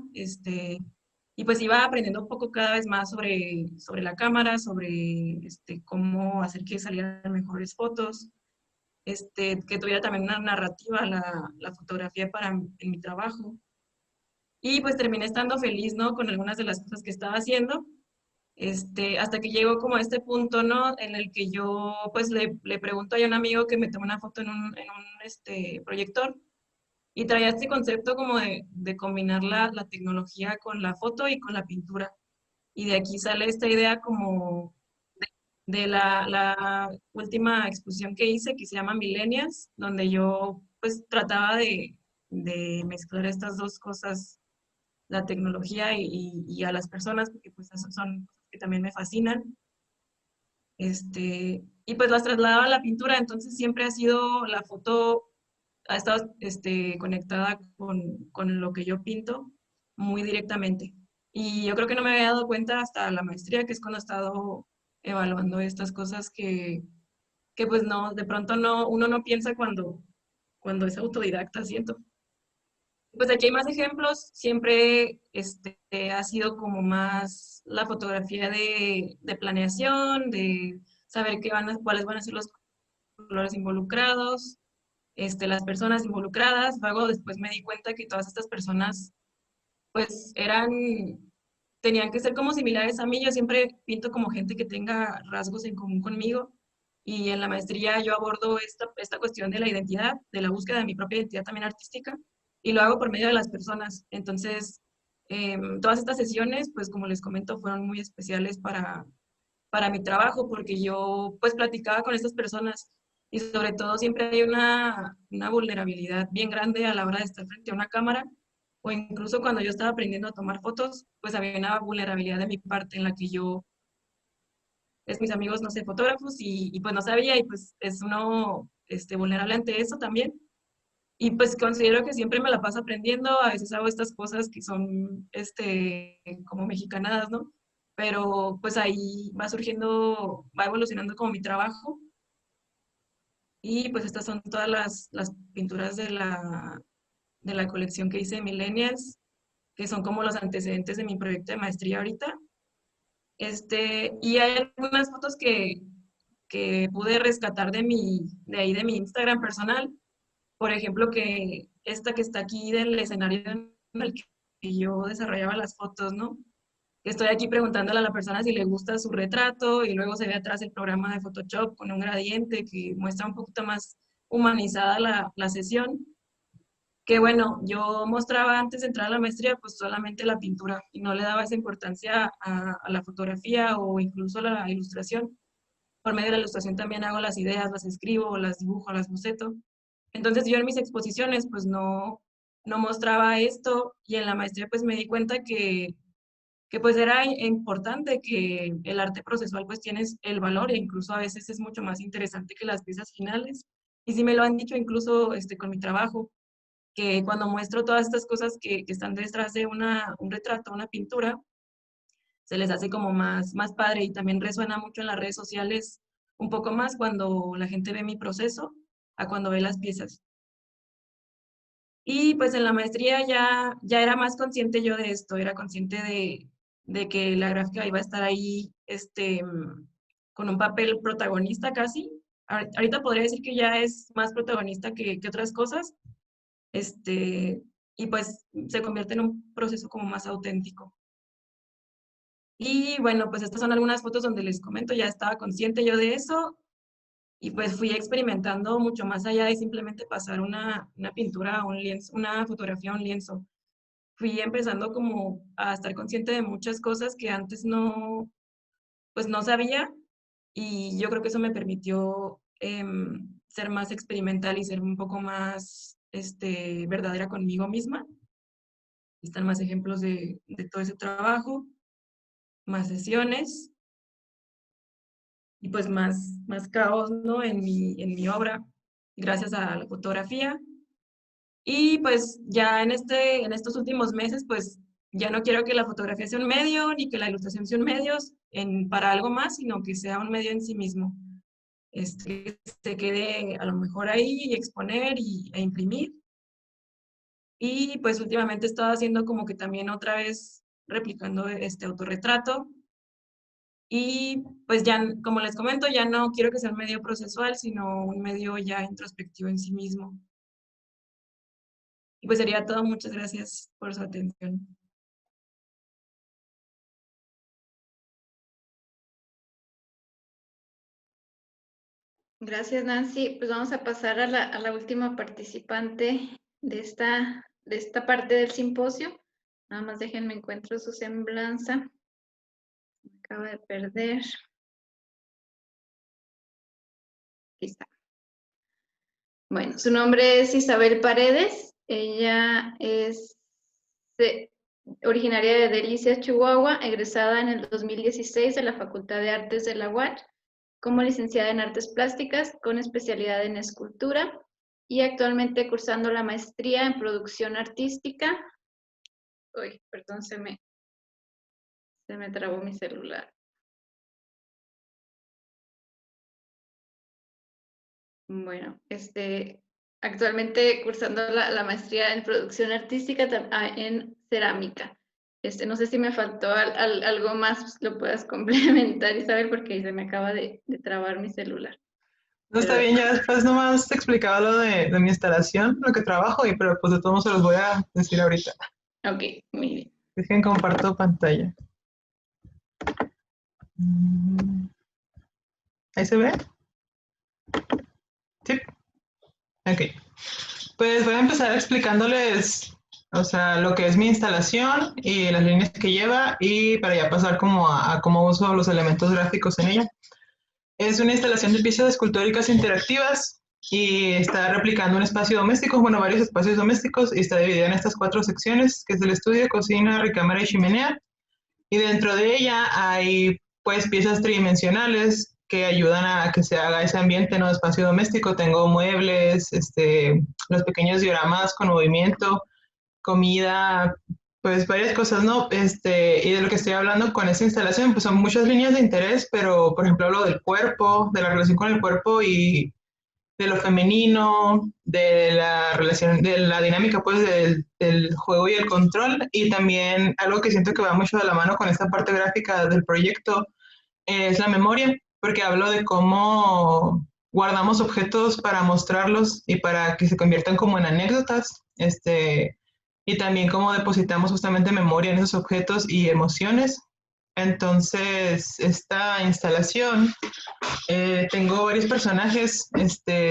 y pues iba aprendiendo un poco cada vez más sobre la cámara, sobre cómo hacer que salieran mejores fotos, que tuviera también una narrativa la fotografía en mi trabajo. Y pues terminé estando feliz, ¿no? Con algunas de las cosas que estaba haciendo, hasta que llegó como a este punto, ¿no? En el que yo pues le pregunto a un amigo que me tomó una foto en un proyector, y traía este concepto como de combinar la tecnología con la foto y con la pintura. Y de aquí sale esta idea como de la última exposición que hice, que se llama Millennials, donde yo pues trataba de mezclar estas dos cosas, la tecnología y a las personas, porque pues esas son cosas que también me fascinan. Y pues las trasladaba a la pintura. Entonces siempre ha sido la foto, ha estado conectada con lo que yo pinto muy directamente. Y yo creo que no me había dado cuenta hasta la maestría, que es cuando he estado evaluando estas cosas que pues no, de pronto no, uno no piensa cuando es autodidacta, siento. Pues aquí hay más ejemplos. Siempre ha sido como más la fotografía de planeación, de saber cuáles van a ser los colores involucrados, las personas involucradas. Luego después me di cuenta que todas estas personas pues tenían que ser como similares a mí. Yo siempre pinto como gente que tenga rasgos en común conmigo, y en la maestría yo abordo esta cuestión de la identidad, de la búsqueda de mi propia identidad también artística, y lo hago por medio de las personas. Entonces, todas estas sesiones, pues como les comento, fueron muy especiales para mi trabajo, porque yo pues platicaba con estas personas, y sobre todo siempre hay una vulnerabilidad bien grande a la hora de estar frente a una cámara, o incluso cuando yo estaba aprendiendo a tomar fotos, pues había una vulnerabilidad de mi parte en la que yo, mis amigos, no sé, fotógrafos, y pues no sabía, y pues es uno vulnerable ante eso también. Y pues considero que siempre me la paso aprendiendo. A veces hago estas cosas que son como mexicanadas, ¿no? Pero pues ahí va surgiendo, va evolucionando como mi trabajo. Y pues estas son todas las pinturas de la colección que hice de Millennials, que son como los antecedentes de mi proyecto de maestría ahorita. Y hay algunas fotos que pude rescatar de ahí de mi Instagram personal. Por ejemplo, que esta que está aquí del escenario en el que yo desarrollaba las fotos, ¿no? Estoy aquí preguntándole a la persona si le gusta su retrato, y luego se ve atrás el programa de Photoshop con un gradiente que muestra un poquito más humanizada la sesión. Que bueno, yo mostraba antes de entrar a la maestría pues solamente la pintura, y no le daba esa importancia a la fotografía o incluso a la ilustración. Por medio de la ilustración también hago las ideas, las escribo, las dibujo, las boceto. Entonces yo en mis exposiciones pues no mostraba esto y en la maestría pues me di cuenta que pues era importante, que el arte procesual pues tiene el valor e incluso a veces es mucho más interesante que las piezas finales. Y sí me lo han dicho incluso con mi trabajo, que cuando muestro todas estas cosas que están detrás de un retrato, una pintura, se les hace como más padre y también resuena mucho en las redes sociales un poco más cuando la gente ve mi proceso a cuando ve las piezas. Y pues en la maestría ya era más consciente yo de esto, era consciente de que la gráfica iba a estar ahí con un papel protagonista casi. Ahorita podría decir que ya es más protagonista que otras cosas, y pues se convierte en un proceso como más auténtico. Y bueno, pues estas son algunas fotos donde les comento, ya estaba consciente yo de eso y pues fui experimentando mucho más allá de simplemente pasar una pintura a un lienzo, una fotografía a un lienzo. Fui empezando como a estar consciente de muchas cosas que antes pues no sabía y yo creo que eso me permitió ser más experimental y ser un poco más verdadera conmigo misma. Están más ejemplos de todo ese trabajo, más sesiones y pues más caos, ¿no? en mi obra, gracias a la fotografía. Y pues ya en estos últimos meses, pues ya no quiero que la fotografía sea un medio, ni que la ilustración sea un medio para algo más, sino que sea un medio en sí mismo. Que se quede a lo mejor ahí y exponer e imprimir. Y pues últimamente he estado haciendo como que también otra vez replicando este autorretrato. Y pues ya, como les comento, ya no quiero que sea un medio procesual, sino un medio ya introspectivo en sí mismo. Y pues sería todo. Muchas gracias por su atención. Gracias, Nancy. Pues vamos a pasar a la última participante de esta parte del simposio. Nada más déjenme encuentro su semblanza. Me acaba de perder. Aquí está. Bueno, su nombre es Isabel Paredes. Ella es originaria de Delicias, Chihuahua, egresada en el 2016 de la Facultad de Artes de la UACH como licenciada en Artes Plásticas con especialidad en escultura y actualmente cursando la maestría en producción artística. Uy, perdón, se me trabó mi celular. Bueno, actualmente cursando la maestría en producción artística en cerámica. No sé si me faltó algo más, lo puedas complementar, Isabel, porque se me acaba de trabar mi celular. No, está bien, ya después nomás te explicaba lo de mi instalación, lo que trabajo, pero pues de todos modos se los voy a decir ahorita. Ok, muy bien. Dejen comparto pantalla. ¿Ahí se ve? Sí. Ok. Pues voy a empezar explicándoles, o sea, lo que es mi instalación y las líneas que lleva y para ya pasar como a cómo uso los elementos gráficos en ella. Es una instalación de piezas escultóricas interactivas y está replicando un espacio doméstico, bueno, varios espacios domésticos, y está dividida en estas 4 secciones, que es el estudio, cocina, recámara y chimenea. Y dentro de ella hay pues piezas tridimensionales que ayudan a que se haga ese ambiente, ¿no? Espacio doméstico. Tengo muebles, los pequeños dioramas con movimiento, comida, pues varias cosas, ¿no? Y de lo que estoy hablando con esta instalación, pues son muchas líneas de interés, pero por ejemplo hablo del cuerpo, de la relación con el cuerpo y de lo femenino, de la relación, de la dinámica pues del juego y el control, y también algo que siento que va mucho de la mano con esta parte gráfica del proyecto es la memoria, porque hablo de cómo guardamos objetos para mostrarlos y para que se conviertan como en anécdotas, y también cómo depositamos justamente memoria en esos objetos y emociones. Entonces, esta instalación, tengo varios personajes,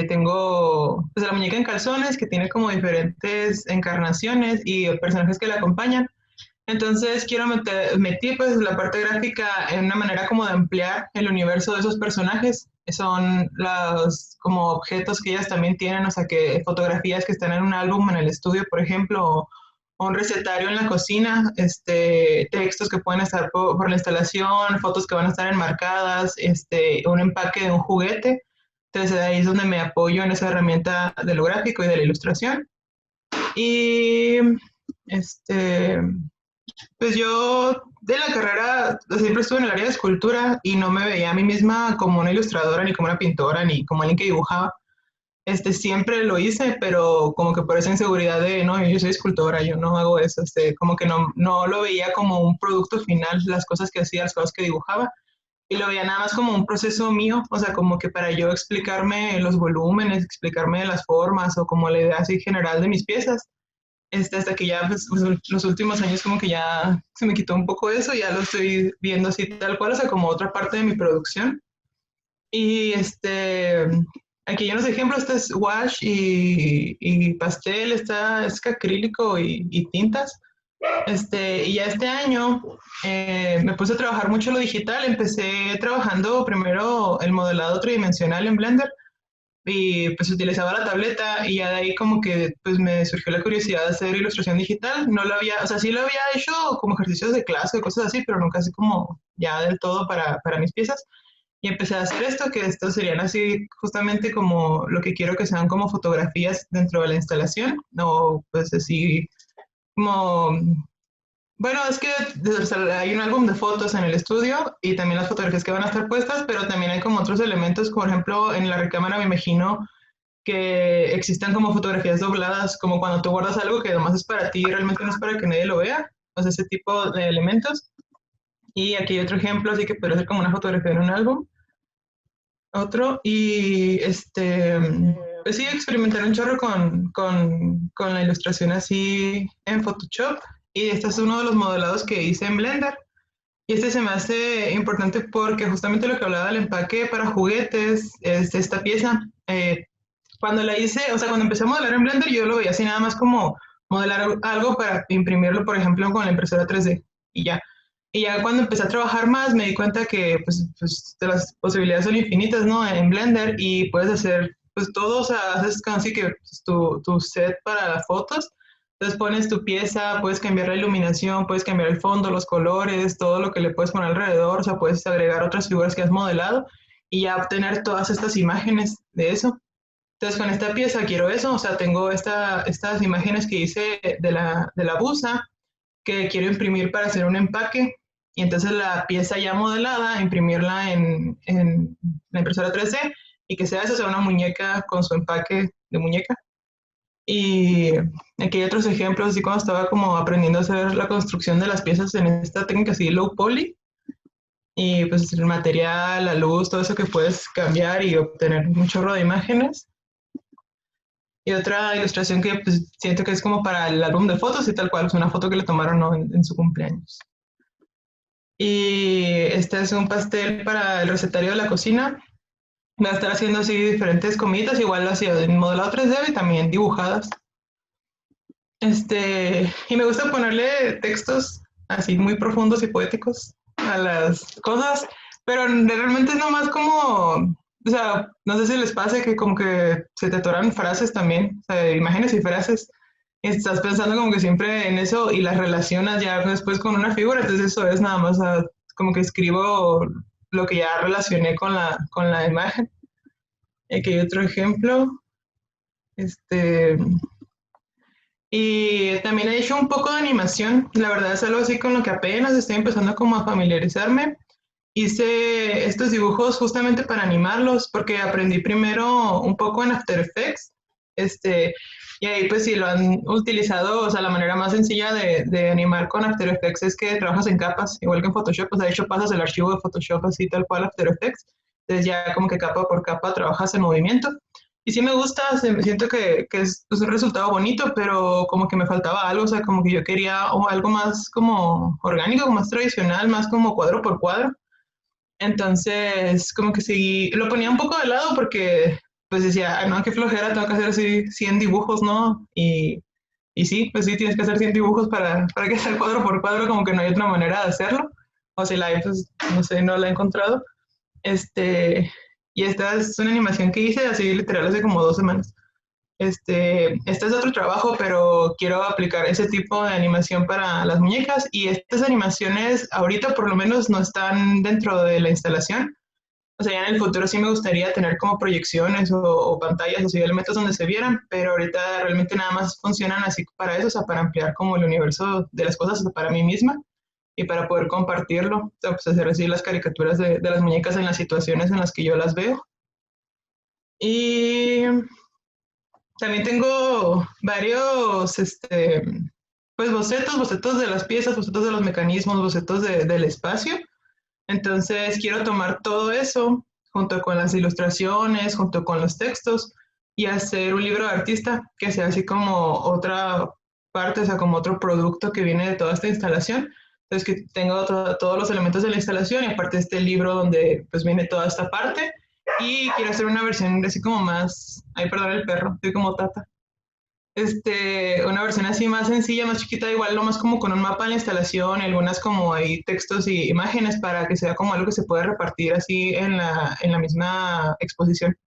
tengo pues, la muñeca en calzones, que tiene como diferentes encarnaciones y personajes que la acompañan. Entonces quiero meter pues la parte gráfica en una manera como de ampliar el universo de esos personajes son los como objetos que ellas también tienen, o sea, que fotografías que están en un álbum en el estudio, por ejemplo, o un recetario en la cocina, textos que pueden estar por la instalación, fotos que van a estar enmarcadas, un empaque de un juguete. Entonces ahí es donde me apoyo en esa herramienta de lo gráfico y de la ilustración. Y pues yo de la carrera siempre estuve en el área de escultura y no me veía a mí misma como una ilustradora, ni como una pintora, ni como alguien que dibujaba. Siempre lo hice, pero como que por esa inseguridad de, no, yo soy escultora, yo no hago eso, como que no lo veía como un producto final, las cosas que hacía, las cosas que dibujaba, y lo veía nada más como un proceso mío, o sea, como que para yo explicarme los volúmenes, explicarme las formas, o como la idea así general de mis piezas. Hasta que ya pues, los últimos años como que ya se me quitó un poco eso, ya lo estoy viendo así tal cual, o sea, como otra parte de mi producción. Y aquí hay unos ejemplos, este es wash y pastel, es acrílico y tintas. Y ya este año me puse a trabajar mucho lo digital, empecé trabajando primero el modelado tridimensional en Blender y pues utilizaba la tableta y ya de ahí como que pues me surgió la curiosidad de hacer ilustración digital. No lo había, o sea, sí lo había hecho como ejercicios de clase o cosas así, pero nunca así como ya del todo para mis piezas. Y empecé a hacer esto, que estos serían así justamente como lo que quiero que sean como fotografías dentro de la instalación, o pues así como, bueno, es que o sea, hay un álbum de fotos en el estudio y también las fotografías que van a estar puestas, pero también hay como otros elementos, por ejemplo, en la recámara me imagino que existan como fotografías dobladas, como cuando tú guardas algo que además es para ti y realmente no es para que nadie lo vea, o sea, ese tipo de elementos. Y aquí hay otro ejemplo, así que puede ser como una fotografía en un álbum. Otro, y pues sí, experimentar un chorro con la ilustración así en Photoshop. Y este es uno de los modelados que hice en Blender. Y este se me hace importante porque justamente lo que hablaba del empaque para juguetes es esta pieza. Cuando la hice, o sea, cuando empecé a modelar en Blender, yo lo veía así nada más como modelar algo para imprimirlo, por ejemplo, con la impresora 3D y ya. Y ya cuando empecé a trabajar más, me di cuenta que pues las posibilidades son infinitas, ¿no? En Blender y puedes hacer pues todo, o sea, haces casi que pues, tu set para fotos. Entonces pones tu pieza, puedes cambiar la iluminación, puedes cambiar el fondo, los colores, todo lo que le puedes poner alrededor, o sea, puedes agregar otras figuras que has modelado y ya obtener todas estas imágenes de eso. Entonces, con esta pieza quiero eso, o sea, tengo estas imágenes que hice de la buza que quiero imprimir para hacer un empaque y entonces la pieza ya modelada, imprimirla en la impresora 3D y que sea eso, sea una muñeca con su empaque de muñeca. Y aquí hay otros ejemplos, así cuando estaba como aprendiendo a hacer la construcción de las piezas en esta técnica así low poly, y pues el material, la luz, todo eso que puedes cambiar y obtener un chorro de imágenes. Y otra ilustración que pues, siento que es como para el álbum de fotos y tal cual, es una foto que le tomaron, ¿no? en su cumpleaños. Y este es un pastel para el recetario de la cocina. Voy a estar haciendo así diferentes comidas, igual lo hacía en modelado 3D y también dibujadas. Y me gusta ponerle textos así muy profundos y poéticos a las cosas, pero realmente es nomás como, o sea, no sé si les pasa que como que se te atoran frases también, o sea, imágenes y frases, y estás pensando como que siempre en eso y las relacionas ya después con una figura, entonces eso es nada más, o sea, como que escribo lo que ya relacioné con la imagen. Aquí hay otro ejemplo, y también he hecho un poco de animación, la verdad es algo así con lo que apenas estoy empezando como a familiarizarme. Hice estos dibujos justamente para animarlos, porque aprendí primero un poco en After Effects, y ahí pues si lo han utilizado, o sea, la manera más sencilla de animar con After Effects es que trabajas en capas, igual que en Photoshop, o sea, de hecho pasas el archivo de Photoshop así tal cual After Effects, entonces ya como que capa por capa trabajas en movimiento. Y sí me gusta, siento que es pues, un resultado bonito, pero como que me faltaba algo, o sea, como que yo quería algo más como orgánico, más tradicional, más como cuadro por cuadro. Entonces, como que sí, lo ponía un poco de lado porque pues decía, "Ay, no, qué flojera, tengo que hacer así 100 dibujos, ¿no? Y sí, pues sí, tienes que hacer 100 dibujos para que sea cuadro por cuadro, como que no hay otra manera de hacerlo. O si la hay, pues no sé, no la he encontrado. Este, Y esta es una animación que hice así literal hace como 2 semanas. Este es otro trabajo, pero quiero aplicar ese tipo de animación para las muñecas y estas animaciones ahorita por lo menos no están dentro de la instalación. O sea, ya en el futuro sí me gustaría tener como proyecciones o pantallas, así elementos donde se vieran, pero ahorita realmente nada más funcionan así para eso, o sea, para ampliar como el universo de las cosas, o sea, para mí misma y para poder compartirlo, o sea, pues hacer así las caricaturas de las muñecas en las situaciones en las que yo las veo. Y también tengo varios, pues bocetos de las piezas, bocetos de los mecanismos, bocetos del espacio. Entonces quiero tomar todo eso junto con las ilustraciones, junto con los textos y hacer un libro de artista que sea así como otra parte, o sea, como otro producto que viene de toda esta instalación. Entonces que tengo todos los elementos de la instalación y aparte este libro donde pues viene toda esta parte y quiero hacer una versión así como más, ay, perdón el perro, estoy como tata. Una versión así más sencilla, más chiquita, igual nomás como con un mapa de la instalación, y algunas como hay textos y imágenes para que sea como algo que se puede repartir así en la misma exposición,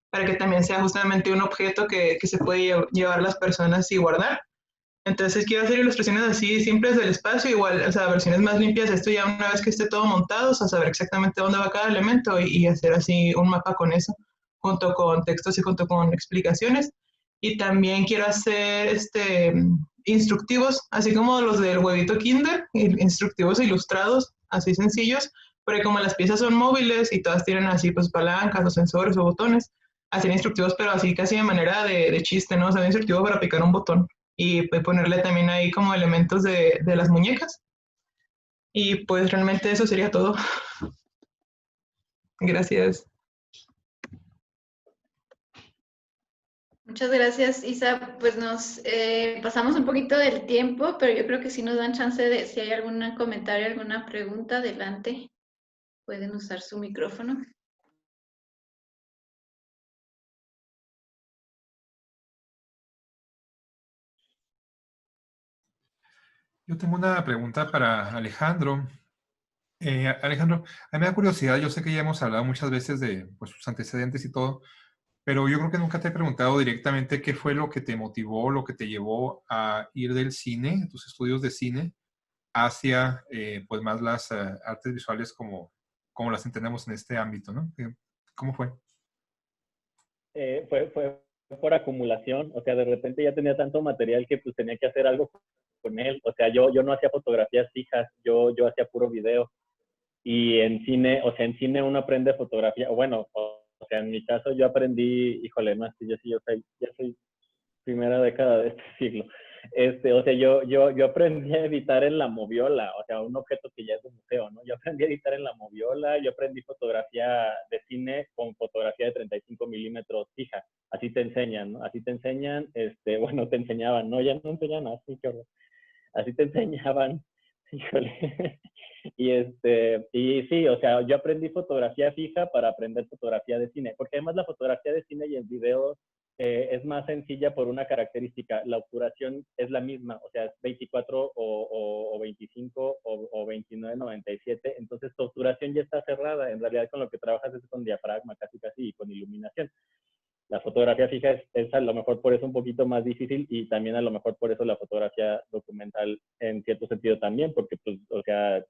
para que también sea justamente un objeto que se puede llevar las personas y guardar. Entonces quiero hacer ilustraciones así simples del espacio, igual, o sea, versiones más limpias, esto ya una vez que esté todo montado, o sea, saber exactamente dónde va cada elemento y hacer así un mapa con eso, junto con textos y junto con explicaciones. Y también quiero hacer instructivos, así como los del huevito Kinder, instructivos ilustrados, así sencillos, porque como las piezas son móviles y todas tienen así pues palancas o sensores o botones, hacer instructivos pero así casi de manera de chiste, ¿no? O sea, un instructivo para picar un botón y pues, ponerle también ahí como elementos de las muñecas. Y pues realmente eso sería todo. Gracias. Muchas gracias, Isa. Pues nos pasamos un poquito del tiempo, pero yo creo que sí nos dan chance de, si hay algún comentario, alguna pregunta, adelante. Pueden usar su micrófono. Yo tengo una pregunta para Alejandro. Alejandro, a mí me da curiosidad, yo sé que ya hemos hablado muchas veces de pues, sus antecedentes y todo, pero yo creo que nunca te he preguntado directamente qué fue lo que te motivó, lo que te llevó a ir del cine, tus estudios de cine, hacia pues más las artes visuales como las entendemos en este ámbito, ¿no? ¿Cómo fue? Fue por acumulación, o sea, de repente ya tenía tanto material que pues tenía que hacer algo con él, o sea, yo no hacía fotografías fijas, yo hacía puro video, y en cine, o sea, en cine uno aprende fotografía, o bueno, o sea, en mi caso yo aprendí, híjole, no, yo soy primera década de este siglo. O sea, yo aprendí a editar en la moviola, o sea, un objeto que ya es de museo, ¿no? Yo aprendí a editar en la moviola, yo aprendí fotografía de cine con fotografía de 35 milímetros fija. Así te enseñan, ¿no? Así te enseñan, bueno, te enseñaban, ¿no? Ya no enseñan así, qué horror. Así te enseñaban, híjole. Y sí, o sea, yo aprendí fotografía fija para aprender fotografía de cine, porque además la fotografía de cine y el video es más sencilla por una característica. La obturación es la misma, o sea, es 24 o 25 o 29-97. Entonces, tu obturación ya está cerrada. En realidad, con lo que trabajas es con diafragma, casi, y con iluminación. La fotografía fija es a lo mejor por eso un poquito más difícil y también a lo mejor por eso la fotografía documental en cierto sentido también, porque, pues, o sea,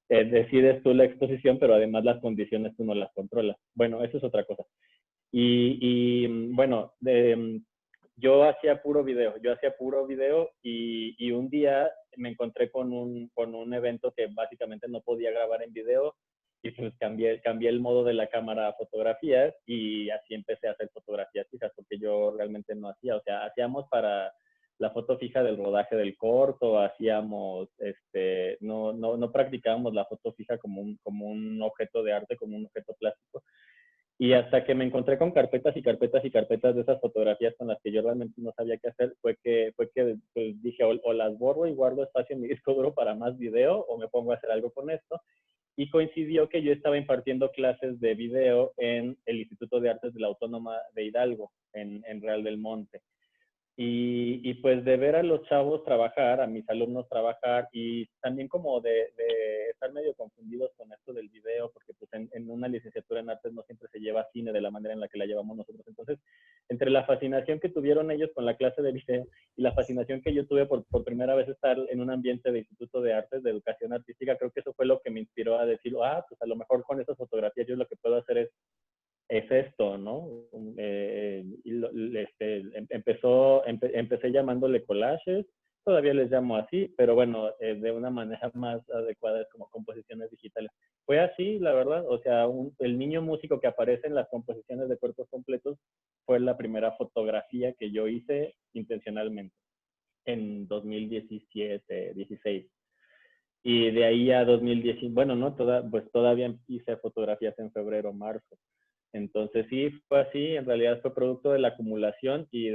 decides tú la exposición, pero además las condiciones tú no las controlas. Bueno, eso es otra cosa. Bueno, yo hacía puro video y un día me encontré con un evento que básicamente no podía grabar en video y pues cambié el modo de la cámara a fotografías y así empecé a hacer fotografías fijas porque yo realmente no hacía, o sea, hacíamos para la foto fija del rodaje del corto, hacíamos, no practicábamos la foto fija como un objeto de arte, como un objeto plástico. Y hasta que me encontré con carpetas y carpetas y carpetas de esas fotografías con las que yo realmente no sabía qué hacer, fue que pues, dije, o las borro y guardo espacio en mi disco duro para más video, o me pongo a hacer algo con esto. Y coincidió que yo estaba impartiendo clases de video en el Instituto de Artes de la Autónoma de Hidalgo, en Real del Monte. Y pues de ver a los chavos trabajar, a mis alumnos trabajar, y también como de estar medio confundidos con esto del video, porque pues en una licenciatura en artes no siempre se lleva cine de la manera en la que la llevamos nosotros. Entonces, entre la fascinación que tuvieron ellos con la clase de video y la fascinación que yo tuve por primera vez estar en un ambiente de instituto de artes, de educación artística, creo que eso fue lo que me inspiró a decir, pues a lo mejor con estas fotografías yo lo que puedo hacer es esto, ¿no? Empecé llamándole collages, todavía les llamo así, pero bueno, de una manera más adecuada es como composiciones digitales. Fue así, la verdad, o sea, el niño músico que aparece en las composiciones de cuerpos completos fue la primera fotografía que yo hice intencionalmente en 2017, 16. Y de ahí a 2010, bueno, no, pues todavía hice fotografías en febrero, marzo. Entonces sí, fue así, en realidad fue producto de la acumulación y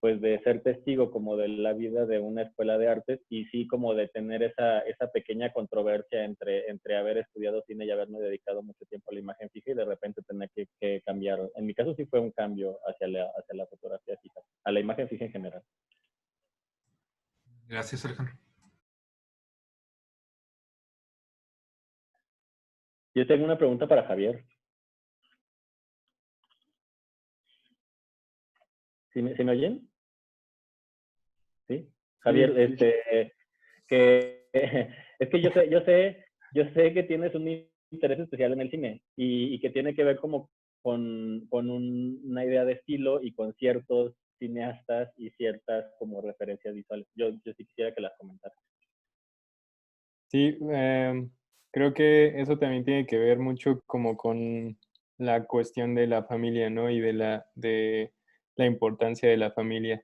pues de ser testigo como de la vida de una escuela de artes, y sí como de tener esa pequeña controversia entre haber estudiado cine y haberme dedicado mucho tiempo a la imagen fija y de repente tener que cambiar. En mi caso sí fue un cambio hacia la fotografía fija, a la imagen fija en general. Gracias, Alejandro. Yo tengo una pregunta para Javier. ¿Sí me oyen? ¿Sí? Javier, que es que yo sé que tienes un interés especial en el cine y que tiene que ver como con una idea de estilo y con ciertos cineastas y ciertas como referencias visuales. Yo sí quisiera que las comentaras. Sí, creo que eso también tiene que ver mucho como con la cuestión de la familia, ¿no? Y de la importancia de la familia.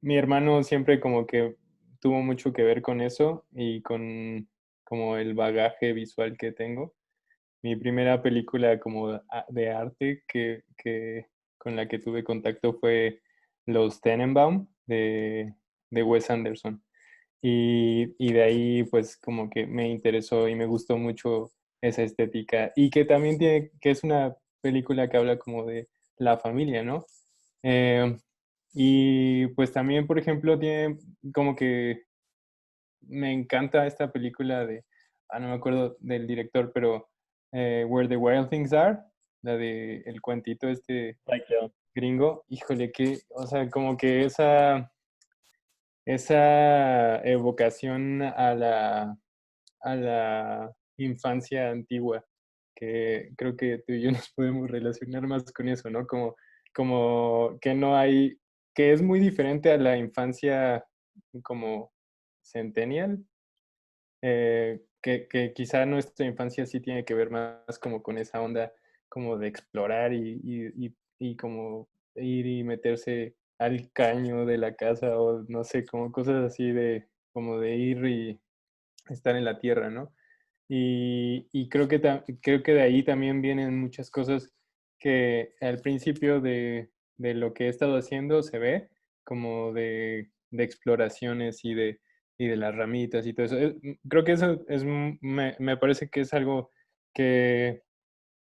Mi hermano siempre como que tuvo mucho que ver con eso y con como el bagaje visual que tengo. Mi primera película como de arte con la que tuve contacto fue Los Tenenbaum de Wes Anderson. Y de ahí pues como que me interesó y me gustó mucho esa estética. Y que también que es una película que habla como de la familia, ¿no? Y pues también, por ejemplo, tiene como que me encanta esta película no me acuerdo del director, pero Where the Wild Things Are, la de el cuentito gringo, híjole, o sea, como que esa evocación a la infancia antigua, que creo que tú y yo nos podemos relacionar más con eso, ¿no? Como que no hay, que es muy diferente a la infancia como centennial, que quizá nuestra infancia sí tiene que ver más como con esa onda como de explorar y como ir y meterse al caño de la casa o no sé, como cosas así como de ir y estar en la tierra, ¿no? Y creo que de ahí también vienen muchas cosas que al principio de lo que he estado haciendo se ve como de exploraciones y de las ramitas y todo eso. Creo que eso me parece que es algo que,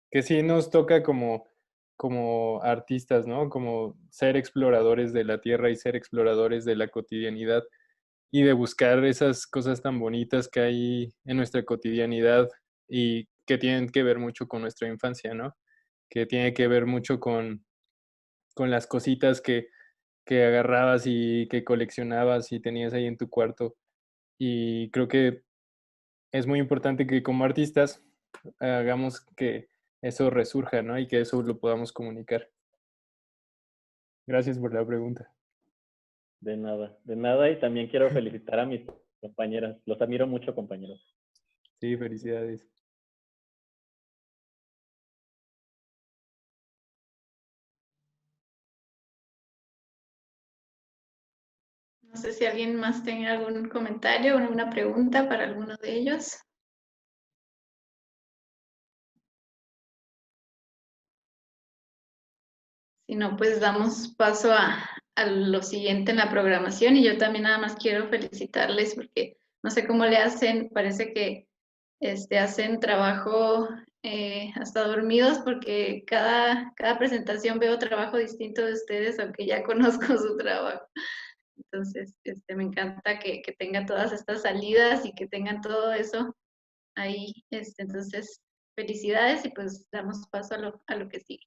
que sí nos toca como artistas, ¿no? Como ser exploradores de la tierra y ser exploradores de la cotidianidad y de buscar esas cosas tan bonitas que hay en nuestra cotidianidad y que tienen que ver mucho con nuestra infancia, ¿no? Que tiene que ver mucho con las cositas que agarrabas y que coleccionabas y tenías ahí en tu cuarto. Y creo que es muy importante que como artistas hagamos que eso resurja, ¿no? Y que eso lo podamos comunicar. Gracias por la pregunta. De nada, y también quiero felicitar a mis compañeras. Los admiro mucho, compañeros. Sí, felicidades. No sé si alguien más tiene algún comentario o alguna pregunta para alguno de ellos. Si no, pues damos paso a lo siguiente en la programación, y yo también nada más quiero felicitarles porque no sé cómo le hacen, parece que hacen trabajo hasta dormidos porque cada presentación veo trabajo distinto de ustedes, aunque ya conozco su trabajo. Entonces, me encanta que tengan todas estas salidas y que tengan todo eso ahí. Entonces, felicidades y pues damos paso a lo que sigue.